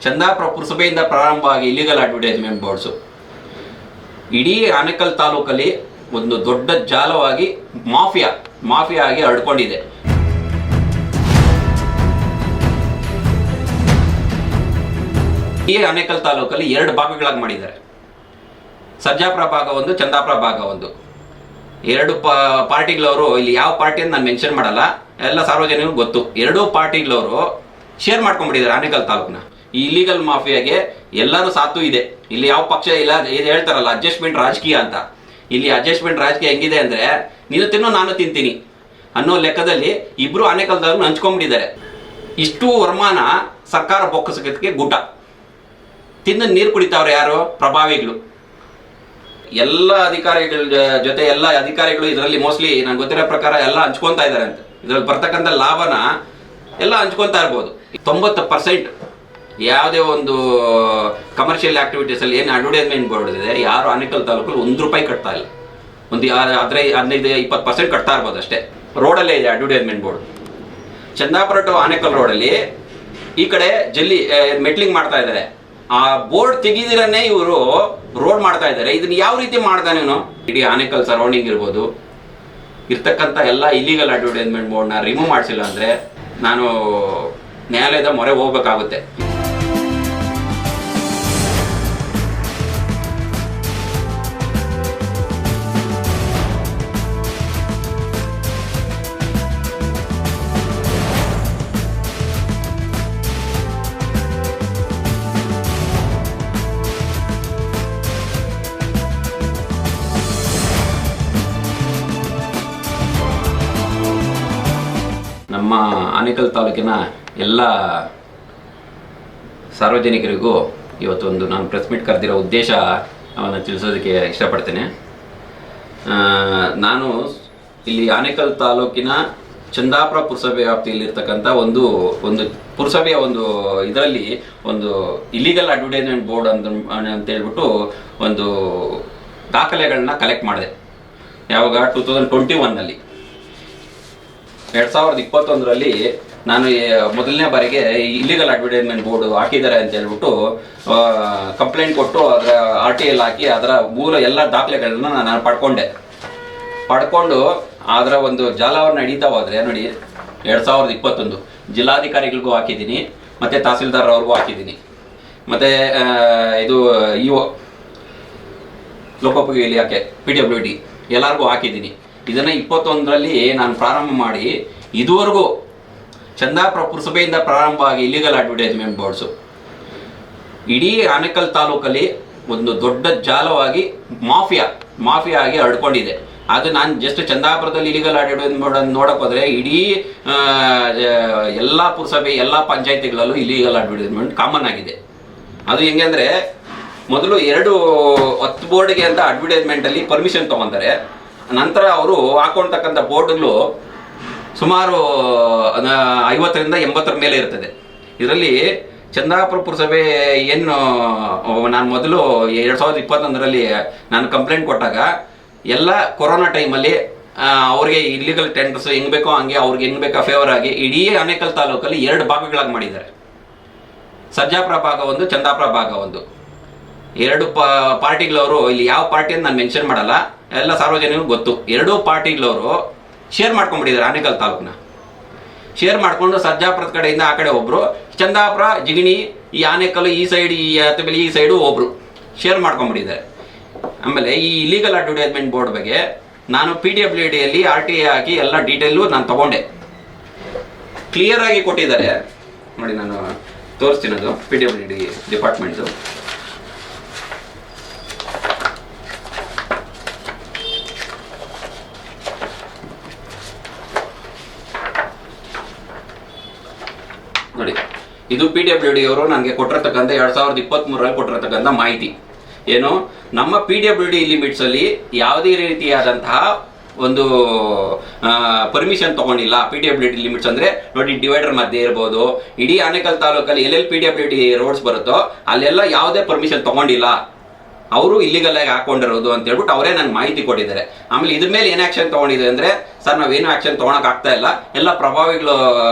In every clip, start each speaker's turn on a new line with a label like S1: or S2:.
S1: ಚಂದಾಪುರ ಪುರಸಭೆಯಿಂದ ಪ್ರಾರಂಭವಾಗಿ illegal advertisement boards ಇಡೀ ಆನೇಕಲ್ ತಾಲೂಕಲ್ಲಿ ಒಂದು ದೊಡ್ಡ ಜಾಲವಾಗಿ ಮಾಫಿಯಾ ಆಗಿ ಹರಡ್ಕೊಂಡಿದೆ. ಈ ಆನೇಕಲ್ ತಾಲೂಕಲ್ಲಿ 2 ಭಾಗಗಳಾಗಿ ಮಾಡಿದ್ದಾರೆ. ಸರ್ಜಾಪುರ ಭಾಗ ಒಂದು, ಚಂದಾಪುರ ಭಾಗ ಒಂದು. 2 ಪಾರ್ಟಿಗಳವರು, ಇಲ್ಲಿ ಯಾವ ಪಾರ್ಟಿ ಅಂತ ನಾನು ಮೆನ್ಷನ್ ಮಾಡಲ್ಲ, ಎಲ್ಲ ಸಾರ್ವಜನಿಕರು ಗೊತ್ತು. 2 ಪಾರ್ಟಿಗಳವರು ಶೇರ್ ಮಾಡ್ಕೊಂಡ್ಬಿಟ್ಟಿದ್ದಾರೆ ಆನೇಕಲ್ ತಾಲೂಕನ್ನ. ಈ ಇಲ್ಲಿಗಲ್ ಮಾಫಿಯಾಗೆ ಎಲ್ಲರೂ ಸಾಥು ಇದೆ. ಇಲ್ಲಿ ಯಾವ ಪಕ್ಷ ಇಲ್ಲ, ಇದು ಹೇಳ್ತಾರಲ್ಲ ಅಡ್ಜಸ್ಟ್ಮೆಂಟ್ ರಾಜಕೀಯ ಅಂತ. ಇಲ್ಲಿ ಅಡ್ಜಸ್ಟ್ಮೆಂಟ್ ರಾಜಕೀಯ ಹೆಂಗಿದೆ ಅಂದರೆ, ನೀನು ತಿನ್ನೋ ನಾನು ತಿಂತೀನಿ ಅನ್ನೋ ಲೆಕ್ಕದಲ್ಲಿ ಇಬ್ಬರು ಆನೇಕಲ್ ತಾಲೂಕು ಹಂಚ್ಕೊಂಡ್ಬಿಟ್ಟಿದ್ದಾರೆ. ಇಷ್ಟು ವರಮಾನ ಸರ್ಕಾರ ಬೊಕ್ಕಸಕ್ಕೆ ಗೂಟ ತಿಂದು ನೀರು ಕುಡಿತಾವ್ರೆ ಯಾರು? ಪ್ರಭಾವಿಗಳು. ಎಲ್ಲ ಅಧಿಕಾರಿಗಳ ಜೊತೆ ಎಲ್ಲ ಅಧಿಕಾರಿಗಳು ಇದರಲ್ಲಿ ಮೋಸ್ಟ್ಲಿ ನಂಗೆ ಗೊತ್ತಿರೋ ಪ್ರಕಾರ ಎಲ್ಲ ಹಂಚ್ಕೊತಾ ಇದ್ದಾರೆ ಅಂತ. ಇದರಲ್ಲಿ ಬರ್ತಕ್ಕಂಥ ಲಾಭನ ಎಲ್ಲ ಹಂಚ್ಕೊತಾ ಇರ್ಬೋದು. 90% ಯಾವುದೇ ಒಂದು ಕಮರ್ಷಿಯಲ್ ಆಕ್ಟಿವಿಟೀಸಲ್ಲಿ ಏನು ಅಡ್ವರ್ಟೈಸ್ಮೆಂಟ್ ಬೋರ್ಡ್ ಇದೆ, ಯಾರು ಆನೇಕಲ್ ತಾಲೂಕಲ್ಲಿ ₹1 ಕಟ್ತಾ ಇಲ್ಲ. ಒಂದು 15-20% ಕಟ್ತಾ ಇರ್ಬೋದು ಅಷ್ಟೇ. ರೋಡಲ್ಲೇ ಇದೆ advertisement board. Chandapura to Anekal ರೋಡಲ್ಲಿ ಈ ಕಡೆ ಜಲ್ಲಿ ಮೆಟ್ಲಿಂಗ್ ಮಾಡ್ತಾ ಇದ್ದಾರೆ. ಆ ಬೋರ್ಡ್ ತೆಗಿದಿರನ್ನೇ ಇವರು ರೋಡ್ ಮಾಡ್ತಾ ಇದ್ದಾರೆ. ಇದನ್ನ ಯಾವ ರೀತಿ ಮಾಡ್ತಾನೆ ಇವನು? ಇಡೀ ಆನೇಕಲ್ ಸರೌಂಡಿಂಗ್ ಇರ್ಬೋದು ಇರ್ತಕ್ಕಂಥ ಎಲ್ಲ ಇಲ್ಲಿಗಲ್ ಅಡ್ವರ್ಟೈಸ್ಮೆಂಟ್ ಬೋರ್ಡ್ನ ರಿಮೂವ್ ಮಾಡಿಸಿಲ್ಲ ಅಂದರೆ ನಾನು ನ್ಯಾಯಾಲಯದ ಮೊರೆ ಹೋಗ್ಬೇಕಾಗುತ್ತೆ. ನಮ್ಮ ಆನೇಕಲ್ ತಾಲೂಕಿನ ಎಲ್ಲ ಸಾರ್ವಜನಿಕರಿಗೂ ಇವತ್ತೊಂದು ನಾನು ಪ್ರೆಸ್ ಮೀಟ್ ಕರೆದಿರೋ ಉದ್ದೇಶ ಅವನ್ನು ತಿಳಿಸೋದಕ್ಕೆ ಇಷ್ಟಪಡ್ತೇನೆ. ನಾನು ಇಲ್ಲಿ ಆನೇಕಲ್ ತಾಲೂಕಿನ ಚಂದಾಪುರ ಪುರಸಭೆ ವ್ಯಾಪ್ತಿಯಲ್ಲಿರ್ತಕ್ಕಂಥ ಒಂದು ಪುರಸಭೆಯ ಇದರಲ್ಲಿ ಒಂದು ಇಲ್ಲಿಗಲ್ ಅಡ್ವರ್ಟೈಸ್ಮೆಂಟ್ ಬೋರ್ಡ್ ಅಂತ ಹೇಳ್ಬಿಟ್ಟು ಒಂದು ದಾಖಲೆಗಳನ್ನ ಕಲೆಕ್ಟ್ ಮಾಡಿದೆ. ಯಾವಾಗ 2021ನಲ್ಲಿ 2021ರಲ್ಲಿ ನಾನು ಮೊದಲನೇ ಬಾರಿಗೆ ಇಲ್ಲಿಗಲ್ ಅಡ್ವರ್ಟೈಸ್ಮೆಂಟ್ ಬೋರ್ಡ್ ಹಾಕಿದ್ದಾರೆ ಅಂತ ಹೇಳ್ಬಿಟ್ಟು ಕಂಪ್ಲೇಂಟ್ ಕೊಟ್ಟು ಅದರ RTL ಹಾಕಿ ಅದರ ಎಲ್ಲ ದಾಖಲೆಗಳನ್ನ ನಾನು ಪಡ್ಕೊಂಡು ಅದರ ಒಂದು ಜಾಲವನ್ನು ಹಿಡಿತಾ ಹೋದರೆ ನೋಡಿ, 2021 ಜಿಲ್ಲಾಧಿಕಾರಿಗಳಿಗೂ ಹಾಕಿದ್ದೀನಿ, ಮತ್ತು ತಹಸೀಲ್ದಾರ್ ಅವ್ರಿಗೂ ಹಾಕಿದ್ದೀನಿ, ಮತ್ತು ಇದು ಇಒ ಲೋಕೋಪಯೋಗಿ ಇಲಾಖೆ PWD ಎಲ್ಲರಿಗೂ ಹಾಕಿದ್ದೀನಿ. ಇದನ್ನು 21ರಲ್ಲಿ ನಾನು ಪ್ರಾರಂಭ ಮಾಡಿ ಇದುವರೆಗೂ ಚಂದಾಪುರ ಪುರಸಭೆಯಿಂದ ಪ್ರಾರಂಭವಾಗಿ ಇಲ್ಲಿಗಲ್ ಅಡ್ವರ್ಟೈಸ್ಮೆಂಟ್ ಬೋರ್ಡ್ಸು ಇಡೀ ಆನೇಕಲ್ ತಾಲೂಕಲ್ಲಿ ಒಂದು ದೊಡ್ಡ ಜಾಲವಾಗಿ ಮಾಫಿಯಾ ಆಗಿ ಹರಡ್ಕೊಂಡಿದೆ. ಅದು ನಾನು ಜಸ್ಟ್ ಚಂದಾಪುರದಲ್ಲಿ ಇಲ್ಲಿಗಲ್ ಅಡ್ವರ್ಟೈಸ್ಮೆಂಟ್ ಬೋರ್ಡ್ ನೋಡೋಕೆ ಹೋದರೆ ಇಡೀ ಎಲ್ಲ ಪುರಸಭೆ ಎಲ್ಲ ಪಂಚಾಯತಿಗಳಲ್ಲೂ ಇಲ್ಲಿಗಲ್ ಅಡ್ವರ್ಟೈಸ್ಮೆಂಟ್ ಕಾಮನ್ ಆಗಿದೆ. ಅದು ಹೆಂಗೆ ಅಂದರೆ, ಮೊದಲು 10 ಬೋರ್ಡ್ಗೆ ಅಂತ ಅಡ್ವರ್ಟೈಸ್ಮೆಂಟಲ್ಲಿ ಪರ್ಮಿಷನ್ ತೊಗೊತಾರೆ. ನಂತರ ಅವರು ಹಾಕೊಳ್ತಕ್ಕಂಥ ಬೋರ್ಡ್ಗಳು ಸುಮಾರು 50ರಿಂದ 80 ಮೇಲೆ ಇರ್ತದೆ. ಇದರಲ್ಲಿ ಚಂದಾಪುರ ಪುರಸಭೆ ಏನು ನಾನು ಮೊದಲು 2021ರಲ್ಲಿ ನಾನು ಕಂಪ್ಲೇಂಟ್ ಕೊಟ್ಟಾಗ ಎಲ್ಲ ಕೊರೋನಾ ಟೈಮಲ್ಲಿ ಅವ್ರಿಗೆ ಇಲ್ಲಿಗಲ್ ಟೆಂಡರ್ಸ್ ಹೆಂಗೆ ಬೇಕೋ ಹಂಗೆ ಅವ್ರಿಗೆ ಹೆಂಗೆ ಬೇಕೋ ಫೇವರ್ ಆಗಿ ಇಡೀ ಆನೇಕಲ್ ತಾಲೂಕಲ್ಲಿ 2 ಭಾಗಗಳಾಗಿ ಮಾಡಿದ್ದಾರೆ. ಸರ್ಜಾಪುರ ಭಾಗ ಒಂದು, ಚಂದಾಪುರ ಭಾಗ ಒಂದು. 2 ಪಾರ್ಟಿಗಳವರು, ಇಲ್ಲಿ ಯಾವ ಪಾರ್ಟಿ ಅಂತ ನಾನು ಮೆನ್ಷನ್ ಮಾಡಲ್ಲ, ಎಲ್ಲ ಸಾರ್ವಜನಿಕರು ಗೊತ್ತು. 2 ಪಾರ್ಟಿಗಳವರು ಶೇರ್ ಮಾಡ್ಕೊಂಡ್ಬಿಟ್ಟಿದ್ದಾರೆ ಆನೇಕಲ್ ತಾಲೂಕನ್ನ. ಶೇರ್ ಮಾಡಿಕೊಂಡು ಸರ್ಜಾಪುರದ ಕಡೆಯಿಂದ ಆ ಕಡೆ ಒಬ್ಬರು, ಚಂದಾಪುರ, ಜಿಗಣಿ, ಈ ಆನೇಕಲ್ ಈ ಸೈಡ್, ಈ ಸೈಡು ಒಬ್ಬರು ಶೇರ್ ಮಾಡ್ಕೊಂಡ್ಬಿಟ್ಟಿದ್ದಾರೆ. ಆಮೇಲೆ ಈ ಇಲ್ಲಿಗಲ್ ಅಡ್ವರ್ಟೈಸ್ಮೆಂಟ್ ಬೋರ್ಡ್ ಬಗ್ಗೆ ನಾನು PWDಯಲ್ಲಿ RTA ಹಾಕಿ ಎಲ್ಲ ಡೀಟೇಲು ನಾನು ತಗೊಂಡೆ. ಕ್ಲಿಯರ್ ಆಗಿ ಕೊಟ್ಟಿದ್ದಾರೆ ನೋಡಿ, ನಾನು ತೋರಿಸ್ತೀನಿ. ಅದು PWD ಡಿಪಾರ್ಟ್ಮೆಂಟ್ದು. ನೋಡಿ, ಇದು PWD ಅವರು ನನಗೆ ಕೊಟ್ಟಿರ್ತಕ್ಕಂಥ 2023ರಲ್ಲಿ ಕೊಟ್ಟಿರ್ತಕ್ಕಂಥ ಮಾಹಿತಿ ಏನು, ನಮ್ಮ PWD ಲಿಮಿಟ್ಸಲ್ಲಿ ಯಾವುದೇ ರೀತಿಯಾದಂತಹ ಒಂದು ಪರ್ಮಿಷನ್ ತೊಗೊಂಡಿಲ್ಲ. PWD ಲಿಮಿಟ್ಸ್ ಅಂದರೆ ನೋಡಿ, ಡಿವೈಡರ್ ಮಧ್ಯೆ ಇರ್ಬೋದು, ಇಡೀ ಆನೇಕಲ್ ತಾಲೂಕಲ್ಲಿ ಎಲ್ಲೆಲ್ಲಿ PWD ರೋಡ್ಸ್ ಬರುತ್ತೋ ಅಲ್ಲೆಲ್ಲ ಯಾವುದೇ ಪರ್ಮಿಷನ್ ತೊಗೊಂಡಿಲ್ಲ. ಅವರು ಇಲ್ಲಿಗಲ್ ಆಗಿ ಹಾಕೊಂಡಿರೋದು ಅಂತ ಹೇಳ್ಬಿಟ್ಟು ಅವರೇ ನನಗೆ ಮಾಹಿತಿ ಕೊಟ್ಟಿದ್ದಾರೆ. ಆಮೇಲೆ ಇದ್ರ ಮೇಲೆ ಏನು ಆಕ್ಷನ್ ತೊಗೊಂಡಿದೆ ಅಂದರೆ, ಸರ್ ನಾವೇನು ಆಕ್ಷನ್ ತೊಗೊಳಕ್ ಆಗ್ತಾ ಇಲ್ಲ, ಎಲ್ಲ ಪ್ರಭಾವಿಗಳು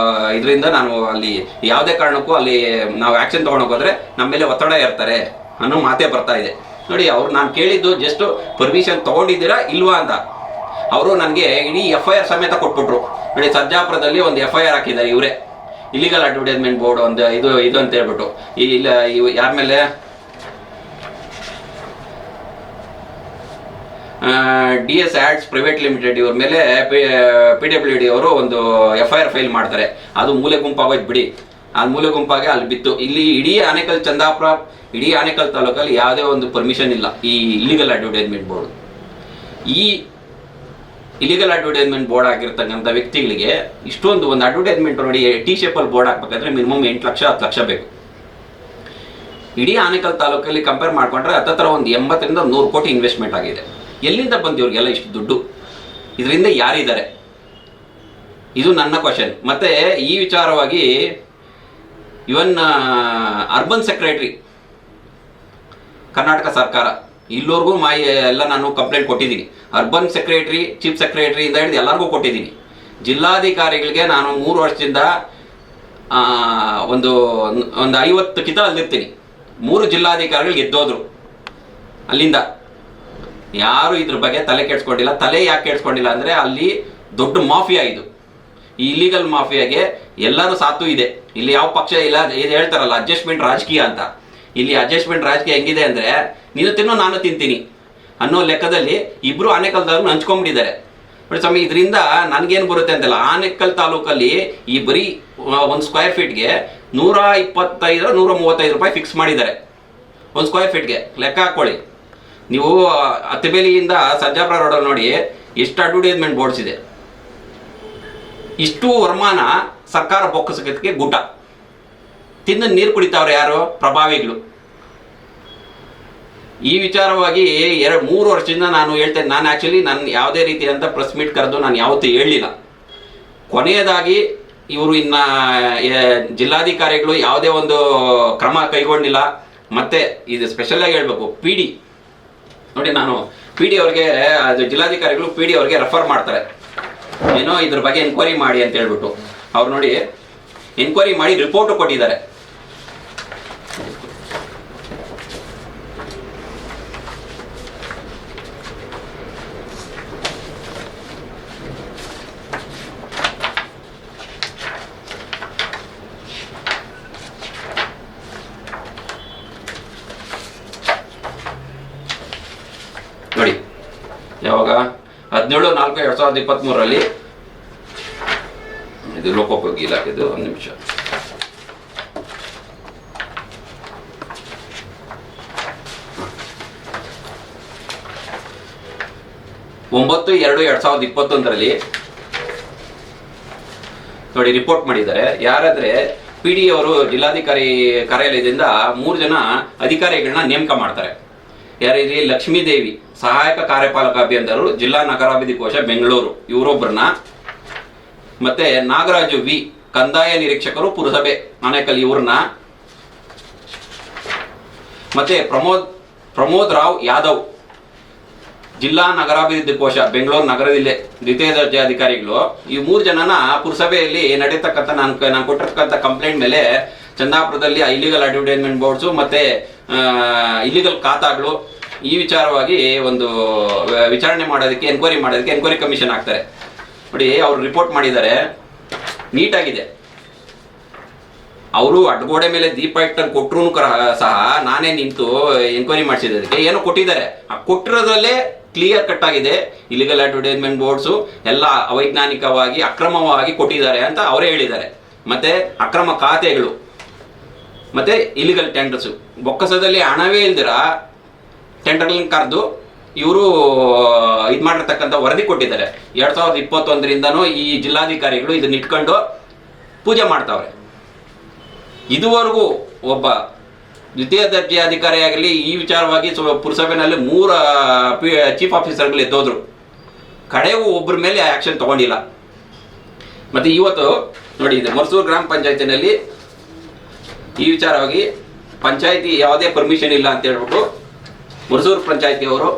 S1: ಇದರಿಂದ ನಾನು ಅಲ್ಲಿ ಯಾವುದೇ ಕಾರಣಕ್ಕೂ ಅಲ್ಲಿ ನಾವು ಆಕ್ಷನ್ ತೊಗೊಳಕ್ ಹೋದ್ರೆ ನಮ್ಮ ಮೇಲೆ ಒತ್ತಡ ಇರ್ತಾರೆ ಅನ್ನೋ ಮಾತೇ ಬರ್ತಾ ಇದೆ. ನೋಡಿ, ಅವ್ರು ನಾನು ಕೇಳಿದ್ದು ಜಸ್ಟ್ ಪರ್ಮಿಷನ್ ತೊಗೊಂಡಿದ್ದೀರಾ ಇಲ್ವಾ ಅಂತ. ಅವರು ನನಗೆ ಇಡೀ FIR ಸಮೇತ ಕೊಟ್ಬಿಟ್ರು. ನೋಡಿ, ಸರ್ಜಾಪುರದಲ್ಲಿ ಒಂದು FIR ಹಾಕಿದ್ದಾರೆ ಇವರೇ, ಇಲ್ಲಿಗಲ್ ಅಡ್ವರ್ಟೈಸ್ಮೆಂಟ್ ಬೋರ್ಡ್ ಒಂದು ಇದು ಅಂತ ಹೇಳ್ಬಿಟ್ಟು. ಇಲ್ಲ ಯಾರ ಮೇಲೆ, DS ಆಡ್ಸ್ ಪ್ರೈವೇಟ್ ಲಿಮಿಟೆಡ್ ಇವ್ರ ಮೇಲೆ PWD ಅವರು ಒಂದು FIR ಫೈಲ್ ಮಾಡ್ತಾರೆ. ಅದು ಮೂಲೆ ಗುಂಪಾಗೋಯ್ತು ಬಿಡಿ, ಅದು ಮೂಲೆ ಗುಂಪಾಗೆ ಅಲ್ಲಿ ಬಿತ್ತು. ಇಲ್ಲಿ ಇಡೀ ಆನೇಕಲ್ ಚಂದಾಪುರ, ಇಡೀ ಆನೇಕಲ್ ತಾಲೂಕಲ್ಲಿ ಯಾವುದೇ ಒಂದು ಪರ್ಮಿಷನ್ ಇಲ್ಲ ಈ ಇಲ್ಲಿಗಲ್ ಅಡ್ವರ್ಟೈಸ್ಮೆಂಟ್ ಬೋರ್ಡ್. ಈ ಇಲಿಗಲ್ ಅಡ್ವರ್ಟೈಸ್ಮೆಂಟ್ ಬೋರ್ಡ್ ಆಗಿರ್ತಕ್ಕಂಥ ವ್ಯಕ್ತಿಗಳಿಗೆ ಇಷ್ಟೊಂದು ಒಂದು ಅಡ್ವರ್ಟೈಸ್ಮೆಂಟ್ ನೋಡಿ, T ಶೇಪಲ್ಲಿ ಬೋರ್ಡ್ ಹಾಕ್ಬೇಕಾದ್ರೆ ಮಿನಿಮಮ್ 8 ಲಕ್ಷ 10 ಲಕ್ಷ ಬೇಕು. ಇಡೀ ಆನೇಕಲ್ ತಾಲೂಕಲ್ಲಿ ಕಂಪೇರ್ ಮಾಡ್ಕೊಂಡ್ರೆ ಹತ್ತತ್ರ ಒಂದು 80 ರಿಂದ 100 ಕೋಟಿ ಇನ್ವೆಸ್ಟ್ಮೆಂಟ್ ಆಗಿದೆ. ಎಲ್ಲಿಂದ ಬಂದು ಇವ್ರಿಗೆಲ್ಲ ಇಷ್ಟು ದುಡ್ಡು? ಇದರಿಂದ ಯಾರಿದ್ದಾರೆ? ಇದು ನನ್ನ ಕ್ವಶನ್. ಮತ್ತೆ ಈ ವಿಚಾರವಾಗಿ ಇವನ್ ಅರ್ಬನ್ ಸೆಕ್ರೆಟರಿ ಕರ್ನಾಟಕ ಸರ್ಕಾರ ಇಲ್ಲೋರ್ಗೂ ಎಲ್ಲ ನಾನು ಕಂಪ್ಲೇಂಟ್ ಕೊಟ್ಟಿದ್ದೀನಿ. ಅರ್ಬನ್ ಸೆಕ್ರೆಟರಿ, ಚೀಫ್ ಸೆಕ್ರೆಟರಿಯಿಂದ ಹಿಡಿದು ಎಲ್ಲರಿಗೂ ಕೊಟ್ಟಿದ್ದೀನಿ. ಜಿಲ್ಲಾಧಿಕಾರಿಗಳಿಗೆ ನಾನು 3 ವರ್ಷದಿಂದ ಒಂದು 50 ಕಿತ ಅಲ್ಲಿರ್ತೀನಿ. 3 ಜಿಲ್ಲಾಧಿಕಾರಿಗಳು ಗೆದ್ದೋದ್ರು. ಅಲ್ಲಿಂದ ಯಾರು ಇದ್ರ ಬಗ್ಗೆ ತಲೆ ಕೆಡ್ಸ್ಕೊಂಡಿಲ್ಲ. ತಲೆ ಯಾಕೆ ಕೆಡ್ಸ್ಕೊಂಡಿಲ್ಲ ಅಂದರೆ, ಅಲ್ಲಿ ದೊಡ್ಡ ಮಾಫಿಯಾ ಇದು. ಈ ಇಲ್ಲಿಗಲ್ ಮಾಫಿಯಾಗೆ ಎಲ್ಲರೂ ಸಾಥು ಇದೆ. ಇಲ್ಲಿ ಯಾವ ಪಕ್ಷ ಇಲ್ಲ. ಇದು ಹೇಳ್ತಾರಲ್ಲ ಅಡ್ಜಸ್ಟ್ಮೆಂಟ್ ರಾಜಕೀಯ ಅಂತ. ಇಲ್ಲಿ ಅಡ್ಜಸ್ಟ್ಮೆಂಟ್ ರಾಜಕೀಯ ಹೆಂಗಿದೆ ಅಂದರೆ, ನೀನು ತಿನ್ನೋ ನಾನು ತಿಂತೀನಿ ಅನ್ನೋ ಲೆಕ್ಕದಲ್ಲಿ ಇಬ್ಬರು ಆನೇಕಲ್ದವ್ರನ್ನ ಹಂಚ್ಕೊಂಡ್ಬಿಟ್ಟಿದ್ದಾರೆ. ಬಟ್ ಸ್ವಾಮಿ, ಇದರಿಂದ ನನಗೇನು ಬರುತ್ತೆ ಅಂತಲ್ಲ, ಆನೇಕಲ್ ತಾಲೂಕಲ್ಲಿ ಈ ಬರೀ 1 ಸ್ಕ್ವೇರ್ ಫೀಟ್ಗೆ 125 135 ರೂಪಾಯಿ ಫಿಕ್ಸ್ ಮಾಡಿದ್ದಾರೆ. 1 ಸ್ಕ್ವೇರ್ ಫೀಟ್ಗೆ ಲೆಕ್ಕ ಹಾಕ್ಕೊಳ್ಳಿ ನೀವು. ಅತ್ತಿಬೇಲಿಯಿಂದ ಸರ್ಜಾಪುರ ರೋಡಲ್ಲಿ ನೋಡಿ ಎಷ್ಟು ಅಡ್ವರ್ಟೈಸ್ಮೆಂಟ್ ಬೋರ್ಡ್ಸ್ ಇದೆ. ಇಷ್ಟು ವರಮಾನ ಸರ್ಕಾರ ಬೊಕ್ಕಸಕ್ಕೆ ಗುಡ್ಡ. ತಿಂದು ನೀರು ಕುಡಿತಾವ್ರೆ ಯಾರು? ಪ್ರಭಾವಿಗಳು. ಈ ವಿಚಾರವಾಗಿ 3 ವರ್ಷದಿಂದ ನಾನು ಹೇಳ್ತೇನೆ. ನಾನು ಆ್ಯಕ್ಚುಲಿ ಯಾವುದೇ ರೀತಿಯಾದಂಥ ಪ್ರೆಸ್ ಮೀಟ್ ಕರೆದು ನಾನು ಯಾವತ್ತೂ ಹೇಳಲಿಲ್ಲ. ಕೊನೆಯದಾಗಿ ಇವರು ಇನ್ನು ಜಿಲ್ಲಾಧಿಕಾರಿಗಳು ಯಾವುದೇ ಒಂದು ಕ್ರಮ ಕೈಗೊಂಡಿಲ್ಲ. ಮತ್ತು ಇದು ಸ್ಪೆಷಲಾಗಿ ಹೇಳಬೇಕು, PD ನೋಡಿ, ನಾನು PD ಅವ್ರಿಗೆ, ಅದು ಜಿಲ್ಲಾಧಿಕಾರಿಗಳು PD ಅವ್ರಿಗೆ ರೆಫರ್ ಮಾಡ್ತಾರೆ, ಏನೋ ಇದ್ರ ಬಗ್ಗೆ ಎನ್ಕ್ವೈರಿ ಮಾಡಿ ಅಂತ ಹೇಳ್ಬಿಟ್ಟು. ಅವ್ರು ನೋಡಿ ಎನ್ಕ್ವೈರಿ ಮಾಡಿ ರಿಪೋರ್ಟ್ ಕೊಟ್ಟಿದ್ದಾರೆ. ನೋಡಿ, ಯಾವಾಗ 17/4/2023 ಇದು ಲೋಕೋಪಯೋಗಿ ಇಲಾಖೆದು. 1 ನಿಮಿಷ. ಒಂಬತ್ತು 2/2021 ನೋಡಿ ರಿಪೋರ್ಟ್ ಮಾಡಿದ್ದಾರೆ. ಯಾರಾದ್ರೆ PD ಅವರು ಜಿಲ್ಲಾಧಿಕಾರಿ ಕಾರ್ಯಾಲಯದಿಂದ 3 ಜನ ಅಧಿಕಾರಿಗಳನ್ನ ನೇಮಕ ಮಾಡ್ತಾರೆ. ಯಾರಿದ್ರಿ? ಲಕ್ಷ್ಮೀದೇವಿ, ಸಹಾಯಕ ಕಾರ್ಯಪಾಲಕ ಅಭಿಯಂತರರು, ಜಿಲ್ಲಾ ನಗರಾಭಿವೃದ್ಧಿ ಕೋಶ ಬೆಂಗಳೂರು, ಇವರೊಬ್ಬರನ್ನ. ಮತ್ತೆ ನಾಗರಾಜು V, ಕಂದಾಯ ನಿರೀಕ್ಷಕರು, ಪುರಸಭೆ ಆನೇಕಲ್, ಇವ್ರನ್ನ. ಮತ್ತೆ ಪ್ರಮೋದ್ ರಾವ್ ಯಾದವ್, ಜಿಲ್ಲಾ ನಗರಾಭಿವೃದ್ಧಿ ಕೋಶ ಬೆಂಗಳೂರು ನಗರದಲ್ಲೇ ದ್ವಿತೀಯ ದರ್ಜೆ ಅಧಿಕಾರಿಗಳು. ಈ 3 ಜನನ ಪುರಸಭೆಯಲ್ಲಿ ನಡೀತಕ್ಕಂಥ ನಾನು ಕೊಟ್ಟಿರ್ತಕ್ಕಂಥ ಕಂಪ್ಲೇಂಟ್ ಮೇಲೆ ಚಂದಾಪುರದಲ್ಲಿ ಇಲ್ಲಿಗಲ್ ಅಡ್ವರ್ಟೈಸ್ಮೆಂಟ್ ಬೋರ್ಡ್ಸು ಮತ್ತೆ ಇಲ್ಲಿಗಲ್ ಖಾತಾಗಳು, ಈ ವಿಚಾರವಾಗಿ ಒಂದು ವಿಚಾರಣೆ ಮಾಡೋದಕ್ಕೆ, ಎನ್ಕ್ವೈರಿ ಕಮಿಷನ್ ಹಾಕ್ತಾರೆ. ನೋಡಿ, ಅವರು ರಿಪೋರ್ಟ್ ಮಾಡಿದ್ದಾರೆ, ನೀಟಾಗಿದೆ. ಅವರು ಅಡ್ಗೋಡೆ ಮೇಲೆ ದೀಪ ಇಟ್ಟಂಗೆ ಕೊಟ್ಟರು ಸಹ ನಾನೇ ನಿಂತು ಎನ್ಕ್ವೈರಿ ಮಾಡಿಸಿದ್ದಕ್ಕೆ ಏನೋ ಕೊಟ್ಟಿದ್ದಾರೆ. ಆ ಕೊಟ್ಟಿರೋದ್ರಲ್ಲೇ ಕ್ಲಿಯರ್ ಕಟ್ ಆಗಿದೆ, ಇಲ್ಲಿಗಲ್ ಅಡ್ವರ್ಟೈಸ್ಮೆಂಟ್ ಬೋರ್ಡ್ಸು ಎಲ್ಲ ಅವೈಜ್ಞಾನಿಕವಾಗಿ ಅಕ್ರಮವಾಗಿ ಕೊಟ್ಟಿದ್ದಾರೆ ಅಂತ ಅವರೇ ಹೇಳಿದ್ದಾರೆ. ಮತ್ತೆ ಅಕ್ರಮ ಖಾತೆಗಳು, ಮತ್ತೆ ಇಲ್ಲಿಗಲ್ ಟೆಂಡರ್ಸು, ಬೊಕ್ಕಸದಲ್ಲಿ ಹಣವೇ ಇಲ್ದಿರ ಟೆಂಡರ್ಗಳನ್ನ ಕರೆದು ಇವರು ಇದು ಮಾಡಿರ್ತಕ್ಕಂಥ ವರದಿ ಕೊಟ್ಟಿದ್ದಾರೆ. 2021ರಿಂದನೂ ಈ ಜಿಲ್ಲಾಧಿಕಾರಿಗಳು ಇದನ್ನ ಇಟ್ಕೊಂಡು ಪೂಜೆ ಮಾಡ್ತಾವ್ರೆ. ಇದುವರೆಗೂ ಒಬ್ಬ ದ್ವಿತೀಯ ದರ್ಜೆ ಅಧಿಕಾರಿ ಆಗಲಿ ಈ ವಿಚಾರವಾಗಿ ಪುರಸಭೆಯಲ್ಲಿ 3 ಚೀಫ್ ಆಫೀಸರ್ಗಳು ಎದ್ದೋದ್ರು. ಕಡೆಗೂ ಒಬ್ಬರ ಮೇಲೆ ಆ್ಯಕ್ಷನ್ ತಗೊಂಡಿಲ್ಲ. ಮತ್ತು ಇವತ್ತು ನೋಡಿ, ಇದು ಮರ್ಸೂರು ಗ್ರಾಮ ಪಂಚಾಯತಿನಲ್ಲಿ ಈ ವಿಚಾರವಾಗಿ ಪಂಚಾಯತಿ ಯಾವುದೇ ಪರ್ಮಿಷನ್ ಇಲ್ಲ ಅಂತ ಹೇಳ್ಬಿಟ್ಟು ಮುರ್ಸೂರು ಪಂಚಾಯತಿಯವರು